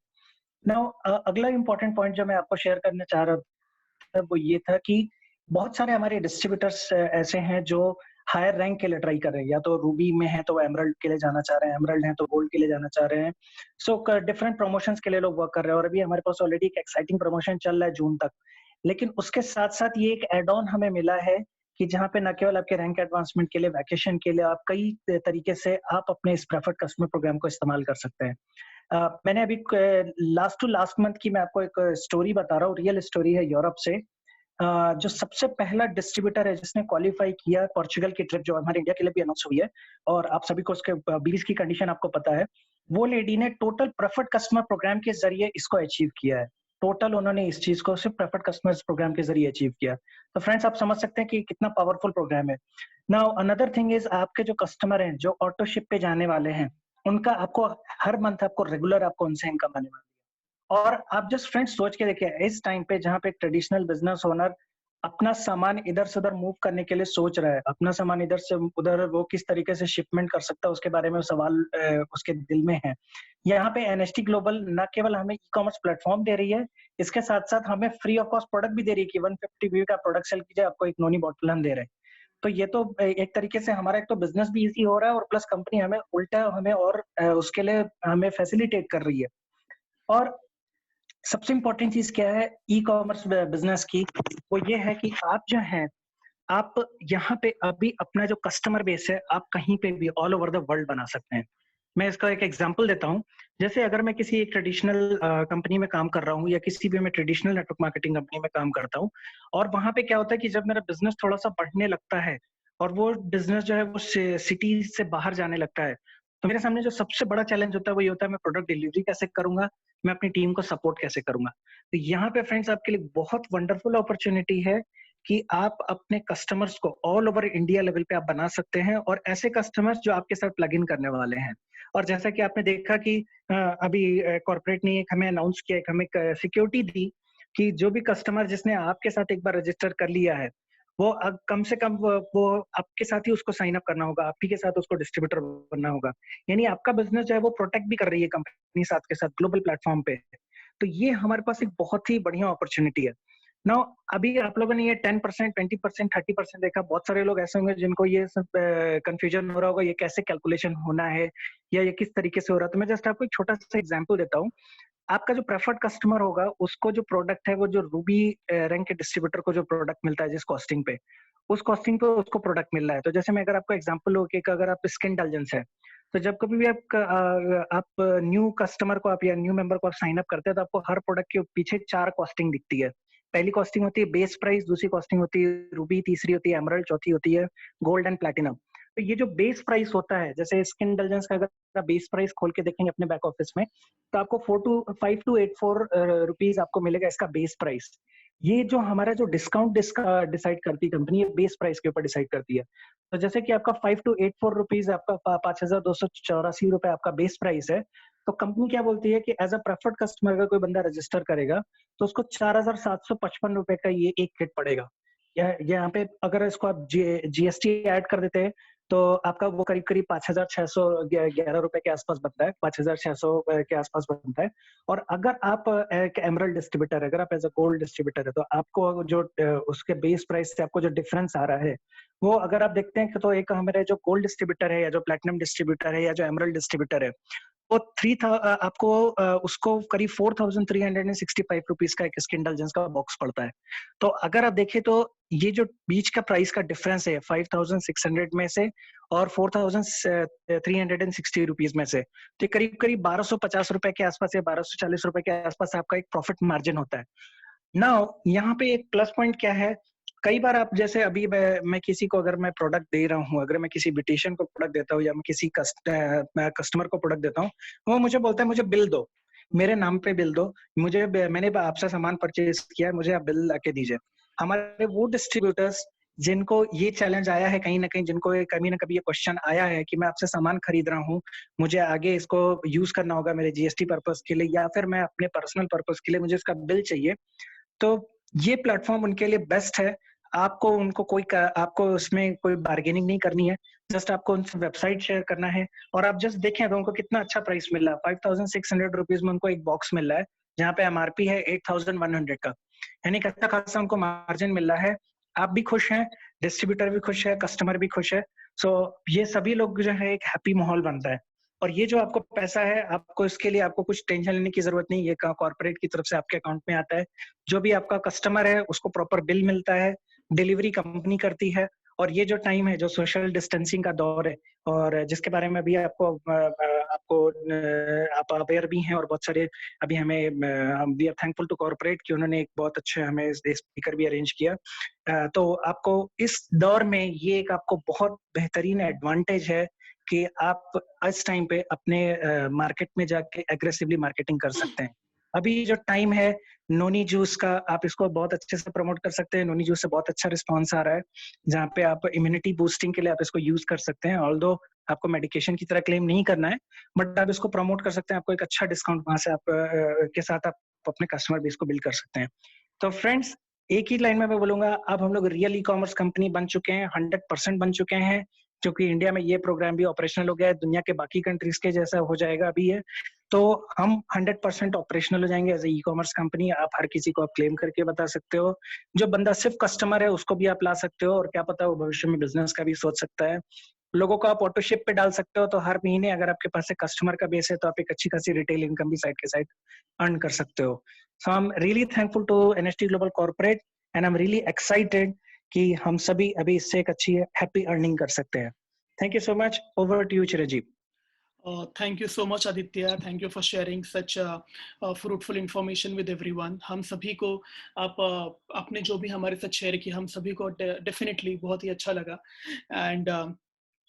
नाउ अगला इम्पोर्टेंट पॉइंट जो मैं आपको शेयर करना चाह रहा था, वो ये था कि बहुत सारे हमारे डिस्ट्रीब्यूटर्स ऐसे हैं जो हायर रैंक के लिए ट्राई कर रहे हैं, या तो रूबी में है तो वो एमरल्ड के लिए जाना चाह रहे हैं, एमरल्ड है तो गोल्ड के लिए जाना चाह रहे हैं। सो डिफरेंट प्रमोशंस के लिए लोग वर्क कर रहे हैं, और अभी हमारे पास ऑलरेडी एक एक्साइटिंग प्रमोशन चल रहा है जून तक। लेकिन उसके साथ-साथ ये एक ऐड ऑन हमें मिला है कि जहाँ पे ना केवल आपके रैंक एडवांसमेंट के लिए, वैकेशन के लिए, आप कई तरीके से आप अपने इस प्रेफर्ड कस्टमर प्रोग्राम को इस्तेमाल कर सकते हैं। मैंने अभी लास्ट टू लास्ट मंथ की मैं आपको एक स्टोरी बता रहा हूँ, रियल स्टोरी है यूरोप से। जो सबसे पहला डिस्ट्रीब्यूटर है जिसने क्वालीफाई किया पोर्चुगल की ट्रिप, जो हमारे इंडिया के लिए भी अनाउंस हुई है, और आप सभी को उसके बीस की कंडीशन आपको पता है। वो लेडी ने टोटल प्रेफर्ड कस्टमर प्रोग्राम के जरिए इसको अचीव किया है। टोटल उन्होंने इस चीज को सिर्फ प्रेफर्ड कस्टमर्स प्रोग्राम के जरिए अचीव किया। तो फ्रेंड्स, आप समझ सकते हैं कि कितना पावरफुल प्रोग्राम है। नाउ अनदर थिंग इज, आपके जो कस्टमर हैं जो ऑटो शिप पे जाने वाले हैं, उनका आपको हर मंथ आपको रेगुलर आपको उनसे इनकम आने वाली है। और आप जस्ट फ्रेंड्स सोच के देखिए, इस टाइम पे जहाँ पे एक ट्रेडिशनल बिजनेस ओनर अपना सामान इधर से उधर मूव करने के लिए सोच रहा है, अपना सामान इधर से उधर वो किस तरीके से शिपमेंट कर सकता है, उसके बारे में सवाल उसके दिल में है। यहाँ पे एनएसटी ग्लोबल न केवल हमें ई-कॉमर्स प्लेटफॉर्म दे रही है, इसके साथ-साथ हमें फ्री ऑफ कॉस्ट प्रोडक्ट भी दे रही है कि 150 वीव का प्रोडक्ट सेल कीजिए, आपको एक नोनी बॉटल हम दे रहे हैं। तो ये तो एक तरीके से हमारा एक तो बिज़नेस भी ईज़ी हो रहा है, और प्लस कंपनी हमें उल्टा हमें और उसके लिए हमें फैसिलिटेट कर रही है। और सबसे इम्पोर्टेंट चीज़ क्या है ई-कॉमर्स बिज़नेस की, वो ये है कि आप जो हैं, आप यहाँ पे अभी अपना जो कस्टमर बेस है, आप कहीं पे भी ऑल ओवर द वर्ल्ड बना सकते हैं। मैं इसका एक एग्जांपल देता हूँ। जैसे अगर मैं किसी एक ट्रेडिशनल कंपनी में काम कर रहा हूँ या किसी भी मैं ट्रेडिशनल नेटवर्क मार्केटिंग कंपनी में काम करता हूँ, और वहाँ पे क्या होता है कि जब मेरा बिजनेस थोड़ा सा बढ़ने लगता है और वो बिजनेस जो है वो सिटी से बाहर जाने लगता है, तो मेरे सामने जो सबसे बड़ा चैलेंज होता है वो ये होता है, मैं प्रोडक्ट डिलीवरी कैसे करूंगा, मैं अपनी टीम को सपोर्ट कैसे करूंगा। तो यहाँ पे फ्रेंड्स आपके लिए बहुत वंडरफुल अपॉर्चुनिटी है कि आप अपने कस्टमर्स को ऑल ओवर इंडिया लेवल पे आप बना सकते हैं, और ऐसे कस्टमर्स जो आपके साथ प्लग इन करने वाले हैं। और जैसा कि आपने देखा कि अभी कॉर्पोरेट ने एक हमें अनाउंस किया, एक हमें सिक्योरिटी दी कि जो भी कस्टमर जिसने आपके साथ एक बार रजिस्टर कर लिया है, वो कम से कम वो आपके साथ ही उसको साइन अप करना होगा, आप ही के साथ उसको डिस्ट्रीब्यूटर बनना होगा। यानी आपका बिजनेस जो है वो प्रोटेक्ट भी कर रही है कंपनी साथ के साथ ग्लोबल प्लेटफॉर्म पे। तो ये हमारे पास एक बहुत ही बढ़िया अपॉर्चुनिटी है। नाउ अभी आप लोगों ने ये 10%, 20%, 30% देखा, बहुत सारे लोग ऐसे होंगे जिनको ये सब कंफ्यूजन हो रहा होगा, ये कैसे कैलकुलेशन होना है या ये किस तरीके से हो रहा है। तो मैं जस्ट आपको एक छोटा सा एग्जांपल देता हूँ। आपका जो प्रेफर्ड कस्टमर होगा उसको जो प्रोडक्ट है, वो जो रूबी रैंक के डिस्ट्रीब्यूटर को जो प्रोडक्ट मिलता है जिस कॉस्टिंग पे, उस कॉस्टिंग पे उसको प्रोडक्ट मिल रहा है। तो जैसे मैं अगर आपको एग्जांपल हो कि अगर आप स्किन इंटेलिजेंस है, तो जब कभी भी आप न्यू कस्टमर को आप या न्यू मेंबर को आप साइन अप करते हैं, तो आपको हर प्रोडक्ट के पीछे 4 कॉस्टिंग दिखती है। पहली कॉस्टिंग होती है बेस प्राइस, दूसरी कॉस्टिंग होती है रूबी, तीसरी होती है एमरल्ड, चौथी होती है गोल्ड एंड प्लैटिनम। तो ये जो बेस प्राइस होता है, जैसे स्किन इंटेलिजेंस का अगर आप बेस प्राइस खोल के देखेंगे अपने बैक ऑफिस में, तो आपको 5 to 84 रुपीज आपको मिलेगा इसका बेस प्राइस। ये जो हमारा जो डिस्काउंट डिसाइड करती है कंपनी, ये बेस प्राइस के ऊपर डिसाइड करती है। तो जैसे कि आपका 5 to 84 रुपीज, आपका 5,284 रुपए आपका बेस प्राइस है, तो कंपनी क्या बोलती है कि एज अ प्रेफर्ड कस्टमर अगर कोई बंदा रजिस्टर करेगा तो उसको 4,755 रुपए का ये एक किट पड़ेगा। यहाँ पे अगर इसको आप जीएसटी ऐड कर देते हैं तो आपका वो करीब करीब 5,611 रुपए के आसपास बनता है, 5,600 के आसपास बनता है। और अगर आप एक एमरल्ड डिस्ट्रीब्यूटर है, अगर आप एज अ गोल्ड डिस्ट्रीब्यूटर है, तो आपको जो उसके बेस प्राइस से आपको जो डिफरेंस आ रहा है, वो अगर आप देखते हैं कि तो एक हमारे जो गोल्ड डिस्ट्रीब्यूटर है या जो प्लैटिनम डिस्ट्रीब्यूटर है या जो एमरल्ड डिस्ट्रीब्यूटर है, वो आपको उसको करीब 4,365 रुपीज का एक स्किन इंटेलिजेंस का बॉक्स पड़ता है। तो अगर आप देखें तो ये जो बीच का प्राइस का डिफरेंस है 5,600 में से और 4,360 रुपीज में से, तो करीब करीब 1,250 रुपए के आसपास या 1,240 रुपए के आसपास आपका एक प्रॉफिट मार्जिन होता है। नाउ यहाँ पे एक प्लस पॉइंट क्या है, कई बार आप जैसे अभी मैं किसी को अगर मैं प्रोडक्ट दे रहा हूँ, अगर मैं किसी ब्यूटिशियन को प्रोडक्ट देता हूँ या मैं किसी कस्टमर को प्रोडक्ट देता हूँ, वो मुझे बोलता है मुझे बिल दो, मेरे नाम पे बिल दो, मैंने आपसे सामान परचेज किया है, मुझे आप बिल लाके दीजिए। हमारे वो डिस्ट्रीब्यूटर्स जिनको ये चैलेंज आया है कहीं ना कहीं, जिनको कभी ना कभी ये क्वेश्चन आया है कि मैं आपसे सामान खरीद रहा हूँ, मुझे आगे इसको यूज करना होगा मेरे जीएसटी पर्पज के लिए या फिर मैं अपने पर्सनल पर्पज के लिए, मुझे इसका बिल चाहिए, तो ये प्लेटफॉर्म उनके लिए बेस्ट है। आपको उसमें कोई बार्गेनिंग नहीं करनी है, जस्ट आपको उनसे वेबसाइट शेयर करना है और आप जस्ट देखें तो उनको कितना अच्छा प्राइस मिल रहा है। 5,600 रुपीज में उनको एक बॉक्स मिल रहा है जहाँ पे एमआरपी है 8,100 का, यानी अच्छा खासा उनको मार्जिन मिल रहा है। आप भी खुश हैं, डिस्ट्रीब्यूटर भी खुश है, कस्टमर भी खुश है। सो ये सभी लोग जो है एक हैप्पी माहौल बनता है। और ये जो आपको पैसा है, आपको इसके लिए आपको कुछ टेंशन लेने की जरूरत नहीं, ये कॉर्पोरेट की तरफ से आपके अकाउंट में आता है। जो भी आपका कस्टमर है उसको प्रॉपर बिल मिलता है, डिलीवरी कंपनी करती है। और ये जो टाइम है, जो सोशल डिस्टेंसिंग का दौर है और जिसके बारे में अभी आप अवेयर भी हैं, और बहुत सारे अभी हमें we are thankful to corporate कि उन्होंने एक बहुत अच्छे हमें स्पीकर भी अरेंज किया। तो आपको इस दौर में ये एक आपको बहुत बेहतरीन एडवांटेज है कि आप इस टाइम पे अपने मार्केट में जाके एग्रेसिवली मार्केटिंग कर सकते हैं। अभी जो टाइम है नोनी जूस का, आप इसको बहुत अच्छे से प्रमोट कर सकते हैं। नोनी जूस से बहुत अच्छा रिस्पांस आ रहा है, जहाँ पे आप इम्यूनिटी बूस्टिंग के लिए आप इसको यूज कर सकते हैं। ऑल्दो आपको मेडिकेशन की तरह क्लेम नहीं करना है, बट आप इसको प्रमोट कर सकते हैं। आपको एक अच्छा डिस्काउंट वहां से आप के साथ आप अपने कस्टमर बेस को बिल्ड कर सकते हैं। तो फ्रेंड्स, एक ही लाइन में मैं बोलूंगा, अब हम लोग रियल ई कॉमर्स कंपनी बन चुके हैं, 100% बन चुके हैं, क्योंकि इंडिया में ये प्रोग्राम भी ऑपरेशनल हो गया है, दुनिया के बाकी कंट्रीज के जैसा हो जाएगा अभी ये। तो हम 100% ऑपरेशनल हो जाएंगे as a e commerce company. आप हर किसी को आप क्लेम करके बता सकते हो। जो बंदा सिर्फ कस्टमर है उसको भी आप ला सकते हो, और क्या पता वो भविष्य में बिजनेस का भी सोच सकता है। लोगों को आप ऑटोशिप पे डाल सकते हो, तो हर महीने अगर आपके पास एक कस्टमर का बेस है तो आप एक अच्छी खासी रिटेल इनकम भी साइड के साइड अर्न कर सकते हो। So I am really thankful to NST global corporate and I am really excited कि हम सभी अभी इससे एक अच्छी हैप्पी अर्निंग कर सकते हैं। Thank you so much. Over to you Chiranjeev. Thank you so much, Aditya. Thank you for sharing such fruitful information with everyone. हम सभी को आपने जो भी हमारे साथ शेयर किया, हम सभी को डेफिनेटली बहुत ही अच्छा लगा. एंड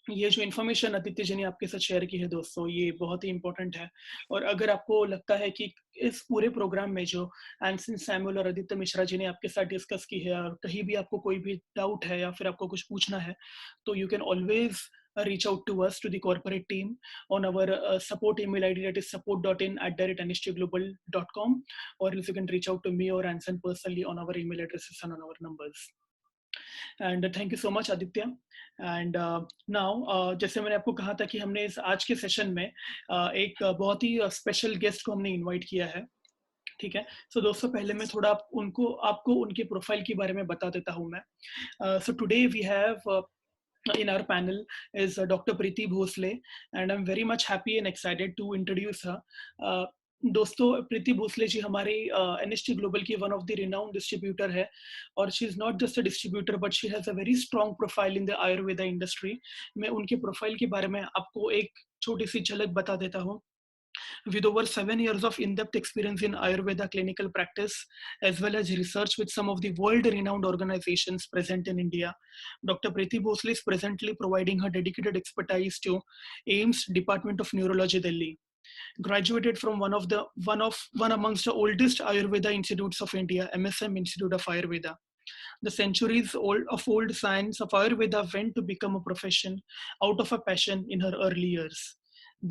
ये जो इन्फॉर्मेशन आदित्य जी ने आपके साथ शेयर की है दोस्तों, ये बहुत ही इंपॉर्टेंट है. और अगर आपको लगता है कि इस पूरे प्रोग्राम में जो एंसन सैमुअल और आदित्य मिश्रा जी ने आपके साथ डिस्कस की है, और कहीं भी आपको कोई भी डाउट है या फिर आपको कुछ पूछना है, तो you can always reach out to us, to the corporate team, on our support email ID, that is support.in@nstglobal.com, or else you can reach out to me or Anson personally on our email addresses and on our numbers. And thank you so much, Aditya. And now जैसे मैंने आपको कहा था कि हमने इस आज के सेशन में एक बहुत ही स्पेशल गेस्ट को हमने इनवाइट किया है. ठीक है. सो दोस्तों, पहले मैं थोड़ा आपको उनके प्रोफाइल के बारे में बता देता हूँ मैं. So today we have in our panel is Dr. Preeti Bhosle, and I'm very much happy and excited to introduce her. दोस्तों, प्रीति भोसले जी हमारे एनएसटी ग्लोबल की one of the renowned distributor है, और she is not just a distributor but she has a very strong profile in the Ayurveda industry. मैं उनके प्रोफाइल के बारे में आपको एक छोटी सी झलक बता देता हूँ. With over 7 years of in-depth experience in Ayurveda clinical practice, as well as research with some of the world-renowned organizations present in India, Dr. Preeti Bhosle is presently providing her dedicated expertise to AIIMS Department of Neurology, Delhi. Graduated from one amongst the oldest Ayurveda institutes of India, MSM Institute of Ayurveda. The centuries old science of Ayurveda went to become a profession out of a passion in her early years.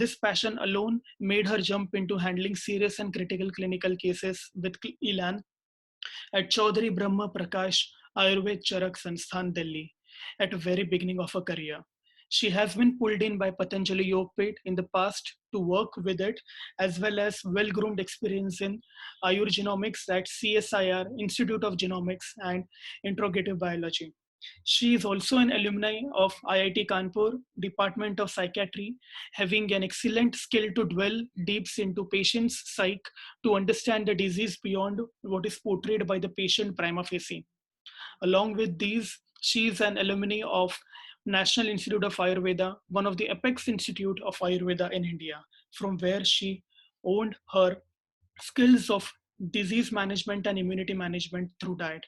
This passion alone made her jump into handling serious and critical clinical cases with Elan at Chaudhary Brahma Prakash Ayurved Charak Sansthan, Delhi, at the very beginning of her career. She has been pulled in by Patanjali Yogpit in the past to work with it, as well as well-groomed experience in Ayurgenomics at CSIR, Institute of Genomics and Integrative Biology. She is also an alumni of IIT Kanpur, Department of Psychiatry, having an excellent skill to dwell deep into patient's psyche to understand the disease beyond what is portrayed by the patient prima facie. Along with these, she is an alumni of National Institute of Ayurveda, one of the apex institute of Ayurveda in India, from where she honed her skills of disease management and immunity management through diet.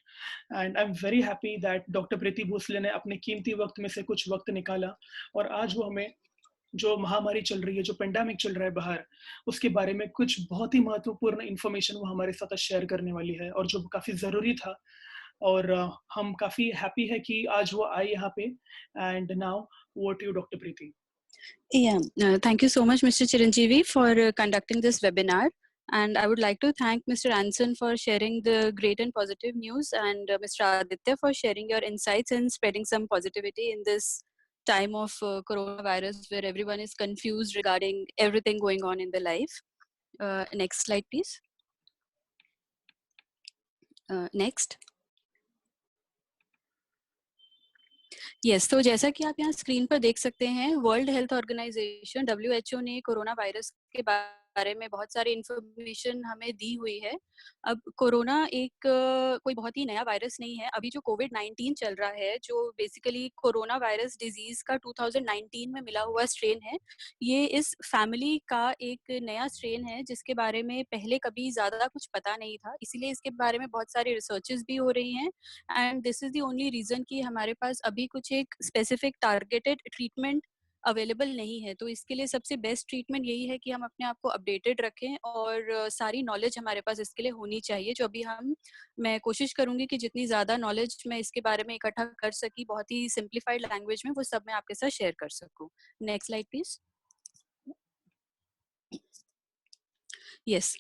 And I'm very happy that Dr. Preeti Bhosle ने अपने कीमती वक्त में से कुछ वक्त निकाला, और आज वो हमें जो महामारी चल रही है, जो पेंडेमिक चल रहा है बाहर, उसके बारे में कुछ बहुत ही महत्वपूर्ण इंफॉर्मेशन वो हमारे साथ शेयर करने वाली है, और जो काफी जरूरी था. और हम काफी हैप्पी है कि आज वो आई यहाँ पे. And now over to you, doctor Preeti. Yeah, thank you so much, Mr. Chiranjeevi, for conducting this webinar. And I would like to thank Mr. Anson for sharing the great and positive news, and Mr. Aditya for sharing your insights and spreading some positivity in this time of coronavirus, where everyone is confused regarding everything going on in their life. Next slide, please. Next. Yes, तो जैसा कि आप यहाँ स्क्रीन पर देख सकते हैं, वर्ल्ड हेल्थ ऑर्गेनाइजेशन WHO ने कोरोना वायरस के बारे में बहुत सारी इंफॉर्मेशन हमें दी हुई है. अब कोरोना एक कोई बहुत ही नया वायरस नहीं है. अभी जो कोविड-19 चल रहा है, जो बेसिकली कोरोना वायरस डिजीज का 2019 में मिला हुआ स्ट्रेन है, ये इस फैमिली का एक नया स्ट्रेन है जिसके बारे में पहले कभी ज्यादा कुछ पता नहीं था. इसीलिए इसके बारे में बहुत सारी रिसर्चेस भी हो रही हैं, and this is the only reason कि हमारे पास अभी कुछ एक स्पेसिफिक टारगेटेड ट्रीटमेंट अवेलेबल नहीं है. तो इसके लिए सबसे बेस्ट ट्रीटमेंट यही है कि हम अपने आप को अपडेटेड रखें, और सारी नॉलेज हमारे पास इसके लिए होनी चाहिए, जो अभी मैं कोशिश करूंगी कि जितनी ज़्यादा नॉलेज मैं इसके बारे में इकट्ठा कर सकी बहुत ही सिंप्लीफाइड लैंग्वेज में, वो सब मैं आपके साथ शेयर कर सकूं. Next slide please. यस,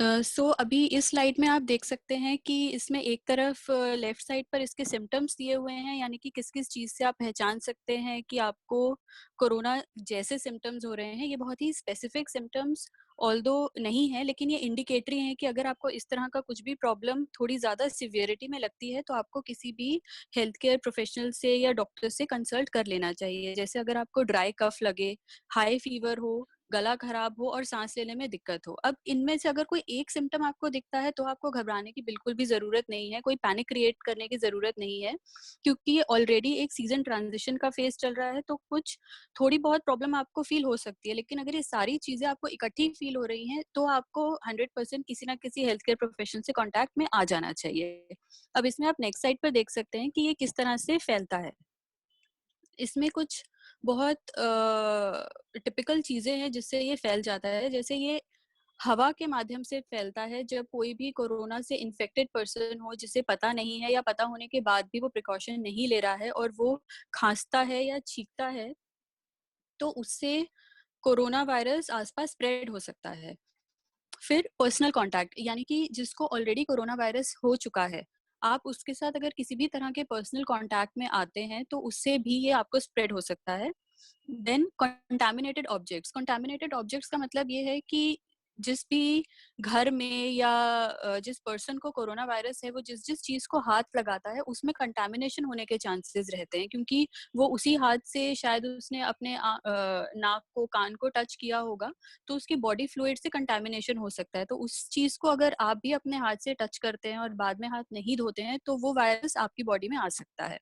सो अभी इस स्लाइड में आप देख सकते हैं कि इसमें एक तरफ लेफ्ट साइड पर इसके सिम्टम्स दिए हुए हैं, यानी कि किस किस चीज़ से आप पहचान सकते हैं कि आपको कोरोना जैसे सिम्टम्स हो रहे हैं. ये बहुत ही स्पेसिफिक सिम्टम्स ऑल्दो नहीं है, लेकिन ये इंडिकेटरी हैं कि अगर आपको इस तरह का कुछ भी प्रॉब्लम थोड़ी ज़्यादा सिवियरिटी में लगती है, तो आपको किसी भी हेल्थ केयर प्रोफेशनल से या डॉक्टर से कंसल्ट कर लेना चाहिए. जैसे अगर आपको ड्राई कफ लगे, हाई फीवर हो, गला खराब हो और सांस लेने में दिक्कत हो। अब इनमें से अगर कोई एक सिम्टम आपको दिखता है तो आपको घबराने की बिल्कुल भी ज़रूरत नहीं है, कोई पैनिक क्रिएट करने की ज़रूरत नहीं है, क्योंकि ऑलरेडी एक सीज़न ट्रांजिशन का फेज़ चल रहा है, तो कुछ थोड़ी बहुत प्रॉब्लम आपको फ़ील हो सकती है। लेकिन अगर ये सारी चीज़ें आपको इकट्ठी फ़ील हो रही हैं, तो आपको 100% किसी न किसी हेल्थ केयर प्रोफ़ेशनल से कॉन्टैक्ट में आ जाना चाहिए। अब इसमें आप नेक्स्ट स्लाइड पर देख सकते हैं कि ये किस तरह से फैलता है। इसमें कुछ बहुत टिपिकल चीज़ें हैं जिससे ये फैल जाता है। जैसे ये हवा के माध्यम से फैलता है। जब कोई भी कोरोना से इन्फेक्टेड पर्सन हो जिसे पता नहीं है या पता होने के बाद भी वो प्रिकॉशन नहीं ले रहा है और वो खाँसता है या छींकता है, तो उससे कोरोना वायरस आस-पास स्प्रेड हो सकता है। फिर पर्सनल कॉन्टैक्ट, यानी कि जिसको ऑलरेडी कोरोना वायरस हो चुका है, आप उसके साथ अगर किसी भी तरह के पर्सनल कॉन्टैक्ट में आते हैं, तो उससे भी ये आपको स्प्रेड हो सकता है। देन कंटामिनेटेड ऑब्जेक्ट्स का मतलब ये है कि जिस भी घर में या जिस पर्सन को कोरोना वायरस है, वो जिस जिस चीज को हाथ लगाता है उसमें कंटामिनेशन होने के चांसेस रहते हैं, क्योंकि वो उसी हाथ से शायद उसने अपने नाक को, कान को टच किया होगा, तो उसकी बॉडी फ्लूइड से कंटामिनेशन हो सकता है। तो उस चीज को अगर आप भी अपने हाथ से टच करते हैं और बाद में हाथ नहीं धोते हैं, तो वो वायरस आपकी बॉडी में आ सकता है।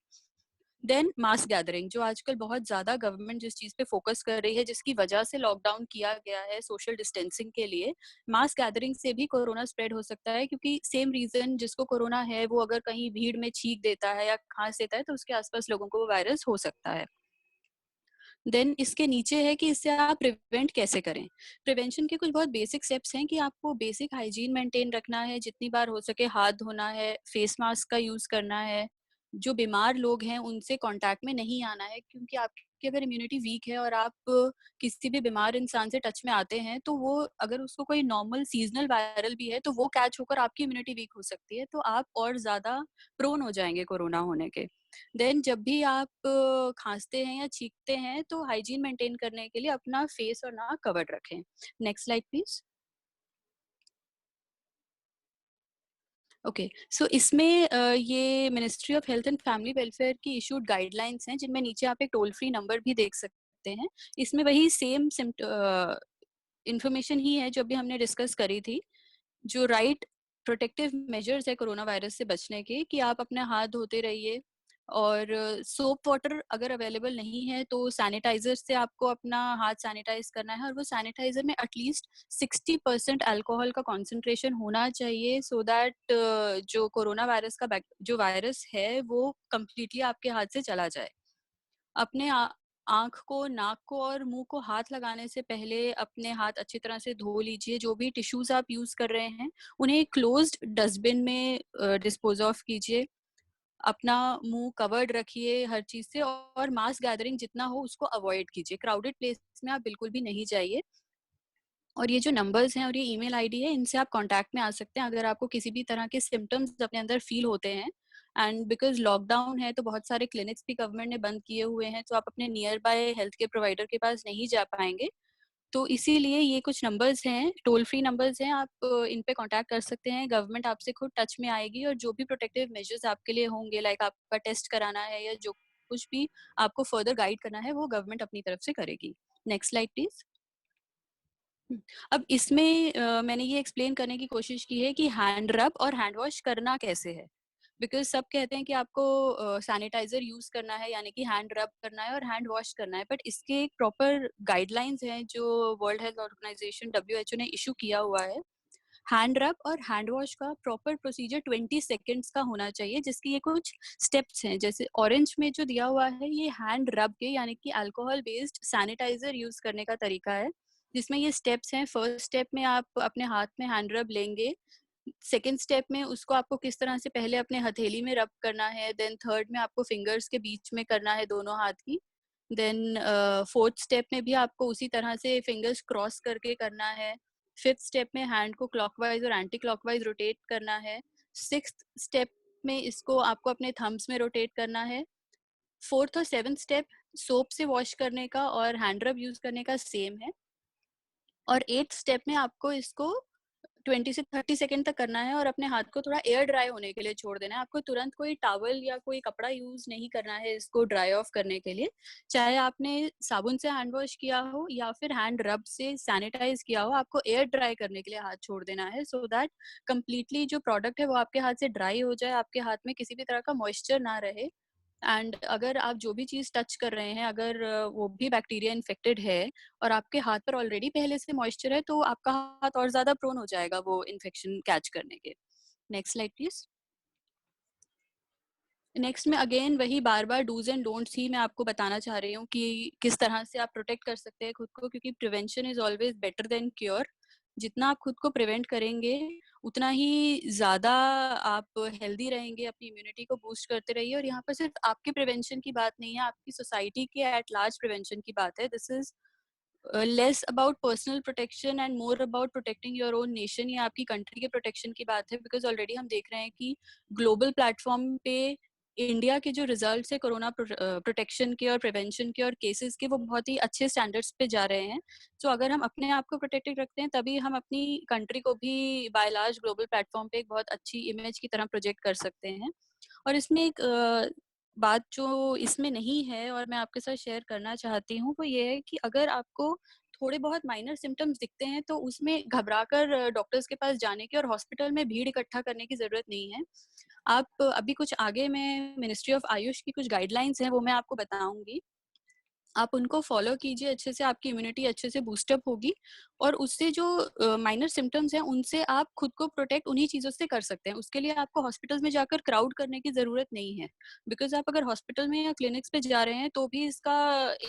देन मास गैदरिंग, जो आजकल बहुत ज्यादा गवर्नमेंट जिस चीज पे फोकस कर रही है, जिसकी वजह से लॉकडाउन किया गया है सोशल डिस्टेंसिंग के लिए, मास गैदरिंग से भी कोरोना स्प्रेड हो सकता है, क्योंकि सेम रीजन जिसको कोरोना है वो अगर कहीं भीड़ में छींक देता है या खांस देता है, तो उसके आसपास लोगों को वो वायरस हो सकता है। देन इसके नीचे है कि इससे आप प्रिवेंट कैसे करें। प्रिवेंशन के कुछ बहुत बेसिक स्टेप्स हैं कि आपको बेसिक हाइजीन मेंटेन रखना है, जितनी बार हो सके हाथ धोना है, फेस मास्क का यूज करना है, जो बीमार लोग हैं उनसे कांटेक्ट में नहीं आना है, क्योंकि आपकी अगर इम्यूनिटी वीक है और आप किसी भी बीमार इंसान से टच में आते हैं, तो वो अगर उसको कोई नॉर्मल सीजनल वायरल भी है, तो वो कैच होकर आपकी इम्यूनिटी वीक हो सकती है, तो आप और ज्यादा प्रोन हो जाएंगे कोरोना होने के। देन जब भी आप खांसते हैं या छींकते हैं, तो हाइजीन मेंटेन करने के लिए अपना फेस और नाक कवर्ड रखें। Next slide please. ओके, सो इसमें ये ministry of health and family welfare की इशूड गाइडलाइंस हैं, जिनमें नीचे आप एक टोल फ्री नंबर भी देख सकते हैं। इसमें वही सेम इंफॉर्मेशन ही है जो अभी हमने डिस्कस करी थी। जो राइट प्रोटेक्टिव मेजर्स है कोरोना वायरस से बचने के, कि आप अपने हाथ धोते रहिए, और सोप वाटर अगर अवेलेबल नहीं है तो सैनिटाइजर से आपको अपना हाथ सैनिटाइज करना है, और वो सैनिटाइजर में एटलीस्ट 60% अल्कोहल का कॉन्सेंट्रेशन होना चाहिए, सो दैट जो कोरोना वायरस का जो वायरस है वो कम्प्लीटली आपके हाथ से चला जाए। अपने आँख को, नाक को और मुंह को हाथ लगाने से पहले अपने हाथ अच्छी तरह से धो लीजिए। जो भी टिश्यूज आप यूज कर रहे हैं उन्हें क्लोज्ड डस्टबिन में डिस्पोज ऑफ कीजिए। अपना मुंह कवर्ड रखिए हर चीज से, और मास गैदरिंग जितना हो उसको अवॉइड कीजिए। क्राउडेड प्लेस में आप बिल्कुल भी नहीं जाइए। और ये जो नंबर्स हैं और ये ईमेल आईडी है, इनसे आप कांटेक्ट में आ सकते हैं अगर आपको किसी भी तरह के सिम्टम्स अपने अंदर फील होते हैं। एंड बिकॉज लॉकडाउन है तो बहुत सारे क्लिनिक्स भी गवर्नमेंट ने बंद किए हुए हैं, तो आप अपने near by health care provider के पास नहीं जा पाएंगे। तो इसीलिए ये कुछ नंबर्स हैं, टोल फ्री नंबर्स हैं, आप इन पे कांटेक्ट कर सकते हैं। गवर्नमेंट आपसे खुद टच में आएगी, और जो भी प्रोटेक्टिव मेजर्स आपके लिए होंगे, लाइक आपका टेस्ट कराना है या जो कुछ भी आपको फर्दर गाइड करना है, वो गवर्नमेंट अपनी तरफ से करेगी। Next slide please. अब इसमें मैंने ये एक्सप्लेन करने की कोशिश की है कि हैंड रब और हैंड वॉश करना कैसे है। बिकॉज सब कहते हैं कि आपको सैनिटाइजर यूज करना है, यानी कि हैंड रब करना है और हैंड वॉश करना है, बट इसके एक प्रॉपर गाइडलाइंस हैं जो वर्ल्ड हेल्थ ऑर्गेनाइजेशन WHO ने इशू किया हुआ है। हैंड रब और हैंड वॉश का प्रॉपर प्रोसीजर 20 सेकेंड्स का होना चाहिए, जिसकी ये कुछ स्टेप्स हैं। जैसे ऑरेंज में जो दिया हुआ है, ये हैंड रब के यानी कि अल्कोहल बेस्ड सैनिटाइजर यूज करने का तरीका है, जिसमें ये स्टेप्स हैं। फर्स्ट स्टेप में आप अपने हाथ में हैंड रब लेंगे। सेकेंड स्टेप में उसको आपको किस तरह से पहले अपने हथेली में रब करना है। देन थर्ड में आपको फिंगर्स के बीच में करना है, दोनों हाथ की। देन फोर्थ स्टेप में भी आपको उसी तरह से फिंगर्स क्रॉस करके करना है। फिफ्थ स्टेप में हैंड को क्लॉकवाइज और एंटी क्लॉकवाइज रोटेट करना है। सिक्स्थ स्टेप में इसको आपको अपने थम्स में रोटेट करना है। फोर्थ और सेवंथ स्टेप सोप से वॉश करने का और हैंड रब यूज करने का सेम है। और एट्थ स्टेप में आपको इसको 20 से 30 सेकंड तक करना है और अपने हाथ को थोड़ा एयर ड्राई होने के लिए छोड़ देना है। आपको तुरंत कोई टॉवल या कोई कपड़ा यूज नहीं करना है इसको ड्राई ऑफ करने के लिए। चाहे आपने साबुन से हैंड वॉश किया हो या फिर हैंड रब से सैनिटाइज किया हो, आपको एयर ड्राई करने के लिए हाथ छोड़ देना है, सो दैट कंप्लीटली जो प्रोडक्ट है वो आपके हाथ से ड्राई हो जाए, आपके हाथ में किसी भी तरह का मॉइस्चर ना रहे। एंड अगर आप जो भी चीज टच कर रहे हैं, अगर वो भी बैक्टीरिया इन्फेक्टेड है और आपके हाथ पर ऑलरेडी पहले से मॉइस्चर है, तो आपका हाथ और ज्यादा प्रोन हो जाएगा वो इन्फेक्शन कैच करने के। Next slide please. नेक्स्ट में अगेन वही बार बार डूज एंड डोंट्स ही मैं आपको बताना चाह रही हूँ कि किस तरह से आप प्रोटेक्ट कर सकते हैं खुद को, क्योंकि prevention is always better than cure. जितना आप खुद को प्रिवेंट करेंगे उतना ही ज्यादा आप हेल्दी रहेंगे, अपनी इम्यूनिटी को बूस्ट करते रहिए। और यहाँ पर सिर्फ आपके प्रिवेंशन की बात नहीं है, आपकी सोसाइटी के एट लार्ज प्रिवेंशन की बात है। This is less about personal protection and more about protecting your own nation. ये आपकी कंट्री के प्रोटेक्शन की बात है, बिकॉज ऑलरेडी हम देख रहे हैं कि ग्लोबल प्लेटफॉर्म पे इंडिया के जो रिजल्ट्स है कोरोना प्रोटेक्शन के और प्रिवेंशन के और केसेस के, वो बहुत ही अच्छे स्टैंडर्ड्स पे जा रहे हैं। सो अगर हम अपने आप को प्रोटेक्टेड रखते हैं, तभी हम अपनी कंट्री को भी बाय लार्ज ग्लोबल प्लेटफॉर्म पे एक बहुत अच्छी इमेज की तरह प्रोजेक्ट कर सकते हैं। और इसमें एक बात जो इसमें नहीं है और मैं आपके साथ शेयर करना चाहती हूँ, वो ये है कि अगर आपको थोड़े बहुत माइनर सिम्टम्स दिखते हैं तो उसमें घबराकर डॉक्टर्स के पास जाने की और हॉस्पिटल में भीड़ इकट्ठा करने की जरूरत नहीं है। आप अभी कुछ आगे में मिनिस्ट्री ऑफ आयुष की कुछ गाइडलाइंस हैं, वो मैं आपको बताऊंगी, आप उनको फॉलो कीजिए अच्छे से, आपकी इम्यूनिटी अच्छे से बूस्टअप होगी। और उससे जो माइनर सिम्टम्स हैं उनसे आप खुद को प्रोटेक्ट उन्हीं चीज़ों से कर सकते हैं। उसके लिए आपको हॉस्पिटल्स में जाकर क्राउड करने की ज़रूरत नहीं है, बिकॉज आप अगर हॉस्पिटल में या क्लिनिक्स पे जा रहे हैं तो भी इसका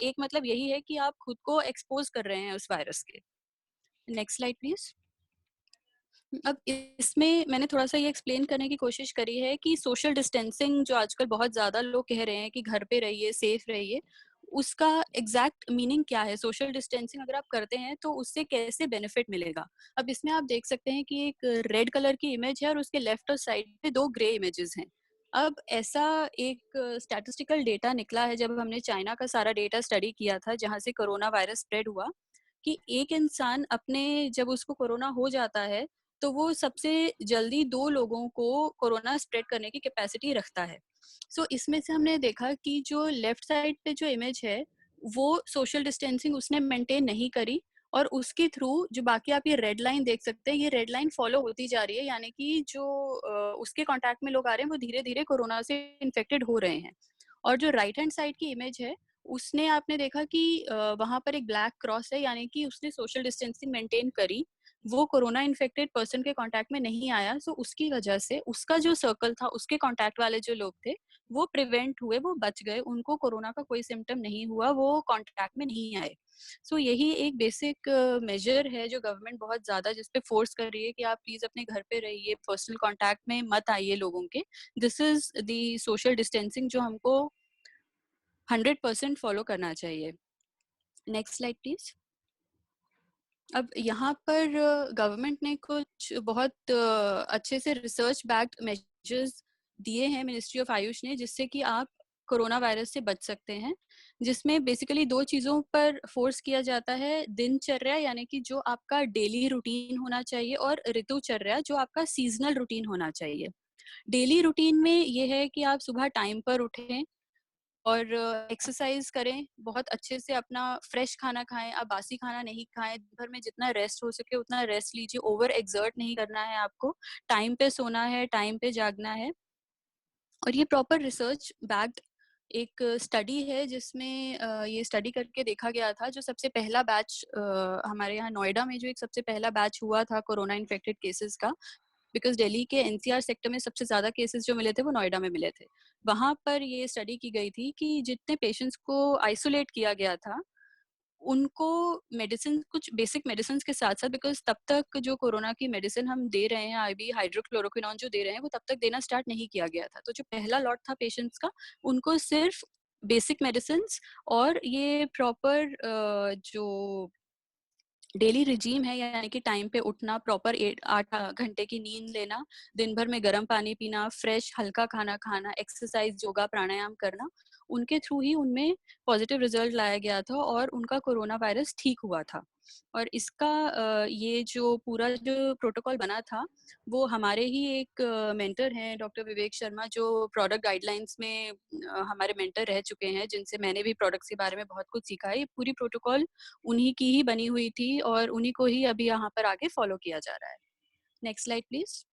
एक मतलब यही है कि आप खुद को एक्सपोज कर रहे हैं उस वायरस के। Next slide please. अब इसमें मैंने थोड़ा सा ये एक्सप्लेन करने की कोशिश करी है कि सोशल डिस्टेंसिंग जो आजकल बहुत ज़्यादा लोग कह रहे हैं कि घर पे रहिए, सेफ रहिए, उसका एग्जैक्ट मीनिंग क्या है। सोशल डिस्टेंसिंग अगर आप करते हैं तो उससे कैसे बेनिफिट मिलेगा। अब इसमें आप देख सकते हैं कि एक रेड कलर की इमेज है और उसके लेफ्ट और साइड पे 2 ग्रे इमेजेस हैं। अब ऐसा एक स्टैटिस्टिकल डेटा निकला है जब हमने चाइना का सारा डेटा स्टडी किया था, जहाँ से कोरोना वायरस स्प्रेड हुआ, कि एक इंसान अपने जब उसको कोरोना हो जाता है तो वो सबसे जल्दी 2 लोगों को कोरोना स्प्रेड करने की कैपेसिटी रखता है। सो इसमें से हमने देखा कि जो लेफ्ट साइड पे जो इमेज है वो सोशल डिस्टेंसिंग उसने मेंटेन नहीं करी, और उसके थ्रू जो बाकी आप ये रेड लाइन देख सकते हैं, ये रेड लाइन फॉलो होती जा रही है, यानी कि जो उसके कांटेक्ट में लोग आ रहे हैं वो धीरे धीरे कोरोना से इन्फेक्टेड हो रहे हैं। और जो राइट हैंड साइड की इमेज है उसने आपने देखा कि वहां पर एक ब्लैक क्रॉस है, यानी कि उसने सोशल डिस्टेंसिंग मेंटेन करी, वो कोरोना इन्फेक्टेड पर्सन के कांटेक्ट में नहीं आया। सो उसकी वजह से उसका जो सर्कल था, उसके कांटेक्ट वाले जो लोग थे वो प्रिवेंट हुए, वो बच गए, उनको कोरोना का कोई सिम्टम नहीं हुआ, वो कांटेक्ट में नहीं आए। सो यही एक बेसिक मेजर है जो गवर्नमेंट बहुत ज्यादा जिस पे फोर्स कर रही है कि आप प्लीज अपने घर पे रहिए, पर्सनल कांटेक्ट में मत आइए लोगों के। This is the social distancing जो हमको 100% फॉलो करना चाहिए। Next slide please. अब यहाँ पर गवर्नमेंट ने कुछ बहुत अच्छे से रिसर्च बैक्ड मेजर्स दिए हैं मिनिस्ट्री ऑफ आयुष ने, जिससे कि आप कोरोना वायरस से बच सकते हैं। जिसमें बेसिकली 2 चीज़ों पर फोर्स किया जाता है, दिनचर्या यानी कि जो आपका डेली रूटीन होना चाहिए, और ऋतुचर्या जो आपका सीजनल रूटीन होना चाहिए। डेली रूटीन में ये है कि आप सुबह टाइम पर उठें और एक्सरसाइज करें, बहुत अच्छे से अपना फ्रेश खाना खाएं, आप बासी खाना नहीं खाएं, दिन भर में जितना रेस्ट हो सके उतना रेस्ट लीजिए, ओवर एक्सर्ट नहीं करना है आपको, टाइम पे सोना है, टाइम पे जागना है। और ये प्रॉपर रिसर्च बैक्ड एक स्टडी है जिसमें ये स्टडी करके देखा गया था। जो सबसे पहला बैच हमारे यहाँ नोएडा में जो एक सबसे पहला बैच हुआ था कोरोना इन्फेक्टेड केसेस का, बिकॉज दिल्ली के एनसीआर सेक्टर में सबसे ज्यादा केसेस जो मिले थे वो नोएडा में मिले थे। वहां पर ये स्टडी की गई थी कि जितने पेशेंट्स को आइसोलेट किया गया था उनको मेडिसिन, कुछ बेसिक मेडिसिन के साथ साथ, बिकॉज तब तक जो कोरोना की मेडिसिन हम दे रहे हैं, आईवी हाइड्रोक्लोरोक्विनोन जो दे रहे हैं, वो तब तक देना स्टार्ट नहीं किया गया था। तो जो पहला लॉट था पेशेंट्स का, उनको सिर्फ बेसिक मेडिसिन और ये प्रॉपर जो डेली रिजीम है, यानी कि टाइम पे उठना, प्रॉपर 8 घंटे की नींद लेना, दिन भर में गर्म पानी पीना, फ्रेश हल्का खाना खाना, एक्सरसाइज, योगा, प्राणायाम करना, उनके थ्रू ही उनमें पॉजिटिव रिजल्ट लाया गया था और उनका कोरोना वायरस ठीक हुआ था। और इसका ये जो पूरा जो प्रोटोकॉल बना था वो हमारे ही एक मेंटर हैं डॉक्टर विवेक शर्मा, जो प्रोडक्ट गाइडलाइंस में हमारे मेंटर रह चुके हैं, जिनसे मैंने भी प्रोडक्ट्स के बारे में बहुत कुछ सीखा है। ये पूरी प्रोटोकॉल उन्हीं की ही बनी हुई थी और उन्हीं को ही अभी यहाँ पर आगे फॉलो किया जा रहा है। Next slide please.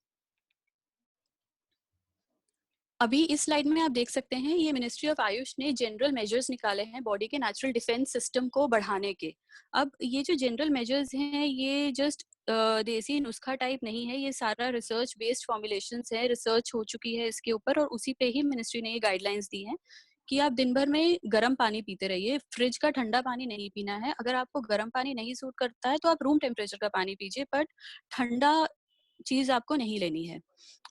अभी इस स्लाइड में आप देख सकते हैं ये मिनिस्ट्री ऑफ आयुष ने जनरल मेजर्स निकाले हैं बॉडी के नेचुरल डिफेंस सिस्टम को बढ़ाने के। अब ये जो जनरल मेजर्स हैं ये जस्ट देसी नुस्खा टाइप नहीं है, ये सारा रिसर्च बेस्ड फॉर्मुलेशंस है, रिसर्च हो चुकी है इसके ऊपर और उसी पे ही मिनिस्ट्री ने ये गाइडलाइंस दी हैं कि आप दिन भर में गर्म पानी पीते रहिए, फ्रिज का ठंडा पानी नहीं पीना है। अगर आपको गर्म पानी नहीं सूट करता है तो आप रूम टेम्परेचर का पानी पीजिए, बट ठंडा चीज आपको नहीं लेनी है।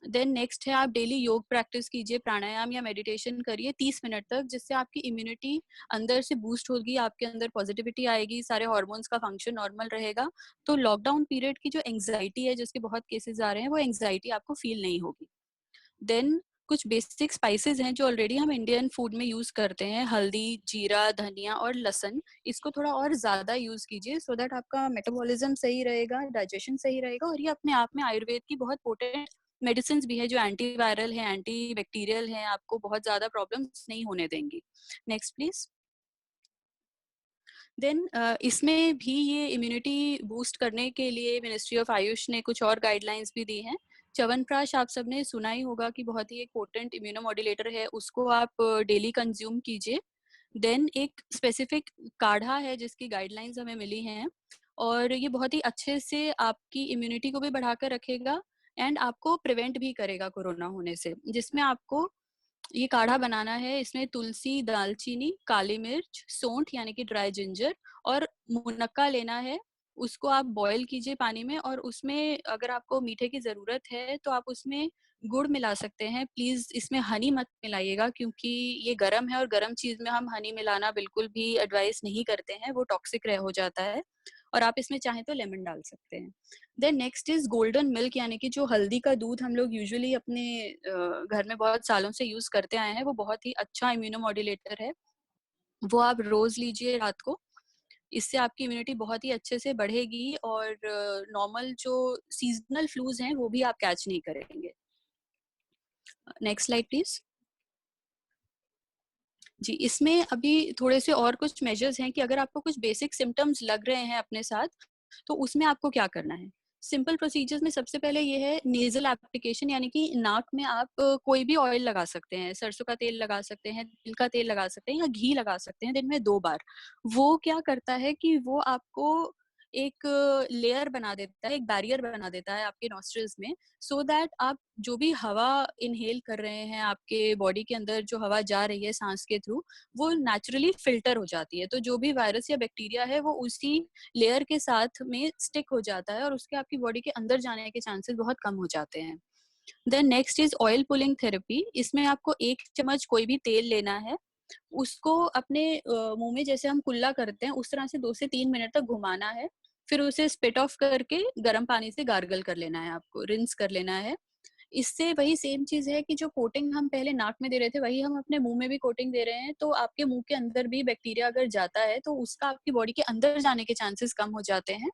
देन नेक्स्ट है आप डेली योग प्रैक्टिस कीजिए, प्राणायाम या मेडिटेशन करिए 30 मिनट तक, जिससे आपकी इम्यूनिटी अंदर से बूस्ट होगी, आपके अंदर पॉजिटिविटी आएगी, सारे हार्मोन्स का फंक्शन नॉर्मल रहेगा। तो लॉकडाउन पीरियड की जो एंग्जाइटी है, जिसके बहुत केसेस आ रहे हैं, वो एंग्जाइटी आपको फील नहीं होगी। देन कुछ बेसिक स्पाइसेस हैं जो ऑलरेडी हम इंडियन फूड में यूज करते हैं, हल्दी, जीरा, धनिया और लहसुन। इसको थोड़ा और ज्यादा यूज कीजिए सो दैट आपका मेटाबॉलिज्म सही रहेगा, डाइजेशन सही रहेगा और ये अपने आप में आयुर्वेद की बहुत पोटेंट मेडिसिन भी है जो एंटी वायरल है, एंटी बैक्टीरियल है, आपको बहुत ज्यादा प्रॉब्लम्स नहीं होने देंगी। Next please. देन इसमें भी ये इम्यूनिटी बूस्ट करने के लिए मिनिस्ट्री ऑफ आयुष ने कुछ और गाइडलाइंस भी दी हैं। च्यवनप्राश आप सबने सुना ही होगा कि बहुत ही एक पोटेंट इम्यूनोमॉड्यूलेटर है, उसको आप डेली कंज्यूम कीजिए। देन एक स्पेसिफिक काढ़ा है जिसकी गाइडलाइंस हमें मिली हैं और ये बहुत ही अच्छे से आपकी इम्यूनिटी को भी बढ़ाकर रखेगा एंड आपको प्रिवेंट भी करेगा कोरोना होने से। जिसमें आपको ये काढ़ा बनाना है, इसमें तुलसी, दालचीनी, काली मिर्च, सौंठ यानी कि ड्राई जिंजर और मुनक्का लेना है। उसको आप बॉईल कीजिए पानी में और उसमें अगर आपको मीठे की जरूरत है तो आप उसमें गुड़ मिला सकते हैं। प्लीज इसमें हनी मत मिलाइएगा क्योंकि ये गर्म है और गर्म चीज में हम हनी मिलाना बिल्कुल भी एडवाइस नहीं करते हैं, वो टॉक्सिक रह हो जाता है। और आप इसमें चाहें तो लेमन डाल सकते हैं। Then next is golden milk, यानी कि जो हल्दी का दूध हम लोग यूजुअली अपने घर में बहुत सालों से यूज करते आए हैं, वो बहुत ही अच्छा इम्यूनोमॉड्यूलेटर है। वो आप रोज लीजिए रात को, इससे आपकी इम्यूनिटी बहुत ही अच्छे से बढ़ेगी और नॉर्मल जो सीजनल फ्लूज हैं वो भी आप कैच नहीं करेंगे। Next slide please. जी, इसमें अभी थोड़े से और कुछ मेजर्स हैं कि अगर आपको कुछ बेसिक सिम्टम्स लग रहे हैं अपने साथ तो उसमें आपको क्या करना है। सिंपल प्रोसीजर्स में सबसे पहले ये है नेजल एप्लीकेशन, यानी कि नाक में आप कोई भी ऑयल लगा सकते हैं, सरसों का तेल लगा सकते हैं, तिल का तेल लगा सकते हैं या घी लगा सकते हैं दिन में 2 बार। वो क्या करता है कि वो आपको एक लेयर बना देता है, एक बैरियर बना देता है आपके नॉस्ट्रिल्स में, सो दैट आप जो भी हवा इनहेल कर रहे हैं, आपके बॉडी के अंदर जो हवा जा रही है सांस के थ्रू, वो नेचुरली फिल्टर हो जाती है। तो जो भी वायरस या बैक्टीरिया है वो उसी लेयर के साथ में स्टिक हो जाता है और उसके आपकी बॉडी के अंदर जाने के चांसेस बहुत कम हो जाते हैं। Then next is oil pulling therapy. इसमें आपको 1 चम्मच कोई भी तेल लेना है, उसको अपने मुंह में जैसे हम कुल्ला करते हैं उस तरह से 2 से 3 मिनट तक घुमाना है, फिर उसे स्पिट ऑफ करके गर्म पानी से गार्गल कर लेना है, आपको रिंस कर लेना है। इससे वही सेम चीज है कि जो कोटिंग हम पहले नाक में दे रहे थे वही हम अपने मुंह में भी कोटिंग दे रहे हैं, तो आपके मुंह के अंदर भी बैक्टीरिया अगर जाता है तो उसका आपकी बॉडी के अंदर जाने के चांसेस कम हो जाते हैं।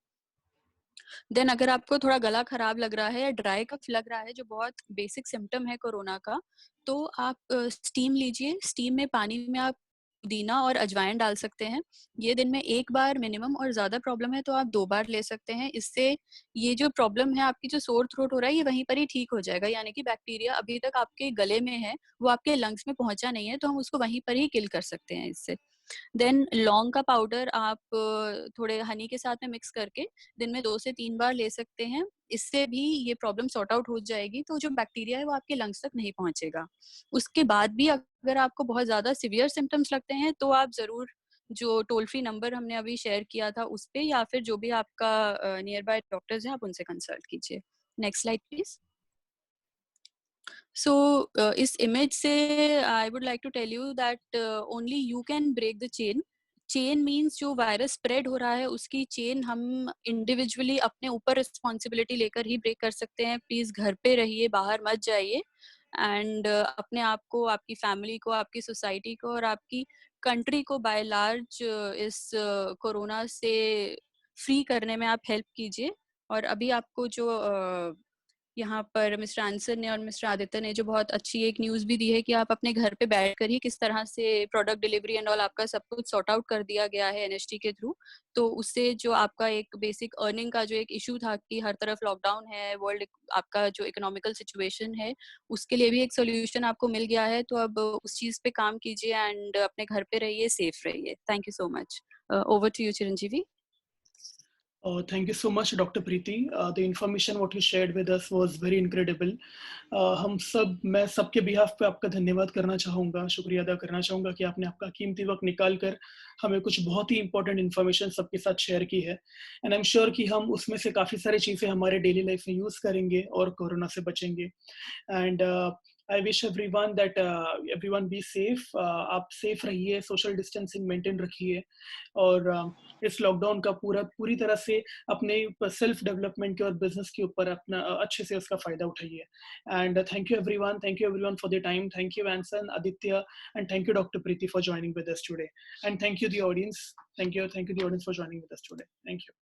देन अगर आपको थोड़ा गला खराब लग रहा है या ड्राई कफ लग रहा है, जो बहुत बेसिक सिम्टम है कोरोना का, तो आप स्टीम लीजिए। स्टीम में पानी में आप पुदीना और अजवाइन डाल सकते हैं। ये दिन में 1 बार मिनिमम, और ज्यादा प्रॉब्लम है तो आप 2 बार ले सकते हैं। इससे ये जो प्रॉब्लम है आपकी, जो सोर थ्रोट हो रहा है, ये वहीं पर ही ठीक हो जाएगा। यानी कि बैक्टीरिया अभी तक आपके गले में है, वो आपके लंग्स में पहुंचा नहीं है, तो हम उसको वहीं पर ही किल कर सकते हैं इससे। देन लौंग का पाउडर आप थोड़े हनी के साथ में मिक्स करके दिन में 2 से 3 बार ले सकते हैं। इससे भी ये प्रॉब्लम सॉर्ट आउट हो जाएगी, तो जो बैक्टीरिया है वो आपके लंग्स तक नहीं पहुंचेगा। उसके बाद भी अगर आपको बहुत ज्यादा सिवियर सिम्टम्स लगते हैं तो आप जरूर जो टोल फ्री नंबर हमने अभी शेयर किया था उस पे, या फिर जो भी आपका नियर बाय डॉक्टर्स हैं आप उनसे कंसल्ट कीजिए। Next slide please. So इस image से I would like to tell you that only you can break the chain. Chain means जो वायरस स्प्रेड हो रहा है उसकी चेन हम इंडिविजुअली अपने ऊपर रिस्पॉन्सिबिलिटी लेकर ही ब्रेक कर सकते हैं। प्लीज घर पे रहिए, बाहर मत जाइए। एंड अपने आप को, आपकी फैमिली को, आपकी सोसाइटी को और आपकी कंट्री को बाय लार्ज इस कोरोना से फ्री करने में आप हेल्प कीजिए। और अभी आपको जो यहाँ पर मिस्टर आंसर ने और मिस्टर आदित्य ने जो बहुत अच्छी एक न्यूज़ भी दी है कि आप अपने घर पे बैठकर ही किस तरह से प्रोडक्ट डिलीवरी एंड ऑल आपका सब कुछ सॉर्ट आउट कर दिया गया है एनएसटी के थ्रू। तो उससे जो आपका एक बेसिक अर्निंग का जो एक इशू था कि हर तरफ लॉकडाउन है, वर्ल्ड आपका जो इकोनॉमिकल सिचुएशन है, उसके लिए भी एक सोल्यूशन आपको मिल गया है। तो अब उस चीज़ पे काम कीजिए एंड अपने घर पे रहिए, सेफ रहिए। Thank you so much. Over to you Chiranjeevi. Thank you so much, Dr. Preeti. The information what you shared with us was very incredible. मैं सबके बिहाफ पे आपका धन्यवाद करना चाहूँगा, शुक्रिया अदा करना चाहूँगा कि आपने आपका कीमती वक्त निकाल कर हमें कुछ बहुत ही इंपॉर्टेंट इन्फॉर्मेशन सबके साथ शेयर की है। एंड आई एम श्योर कि हम उसमें से काफ़ी सारी चीज़ें हमारे डेली लाइफ में यूज़ करेंगे और कोरोना से बचेंगे। And I wish everyone that everyone be safe. आप सेफ रहिए, सोशल डिस्टेंसिंग मेंटेन रखिए और इस लॉकडाउन का पूरी तरह से अपने सेल्फ डेवलपमेंट के और बिजनेस के ऊपर अपना अच्छे से उसका फायदा उठाइए। And thank you everyone for the time. Thank you Ansan, Aditya, and thank you Dr. Preeti for joining with us today. And thank you the audience. Thank you the audience for joining with us today. Thank you.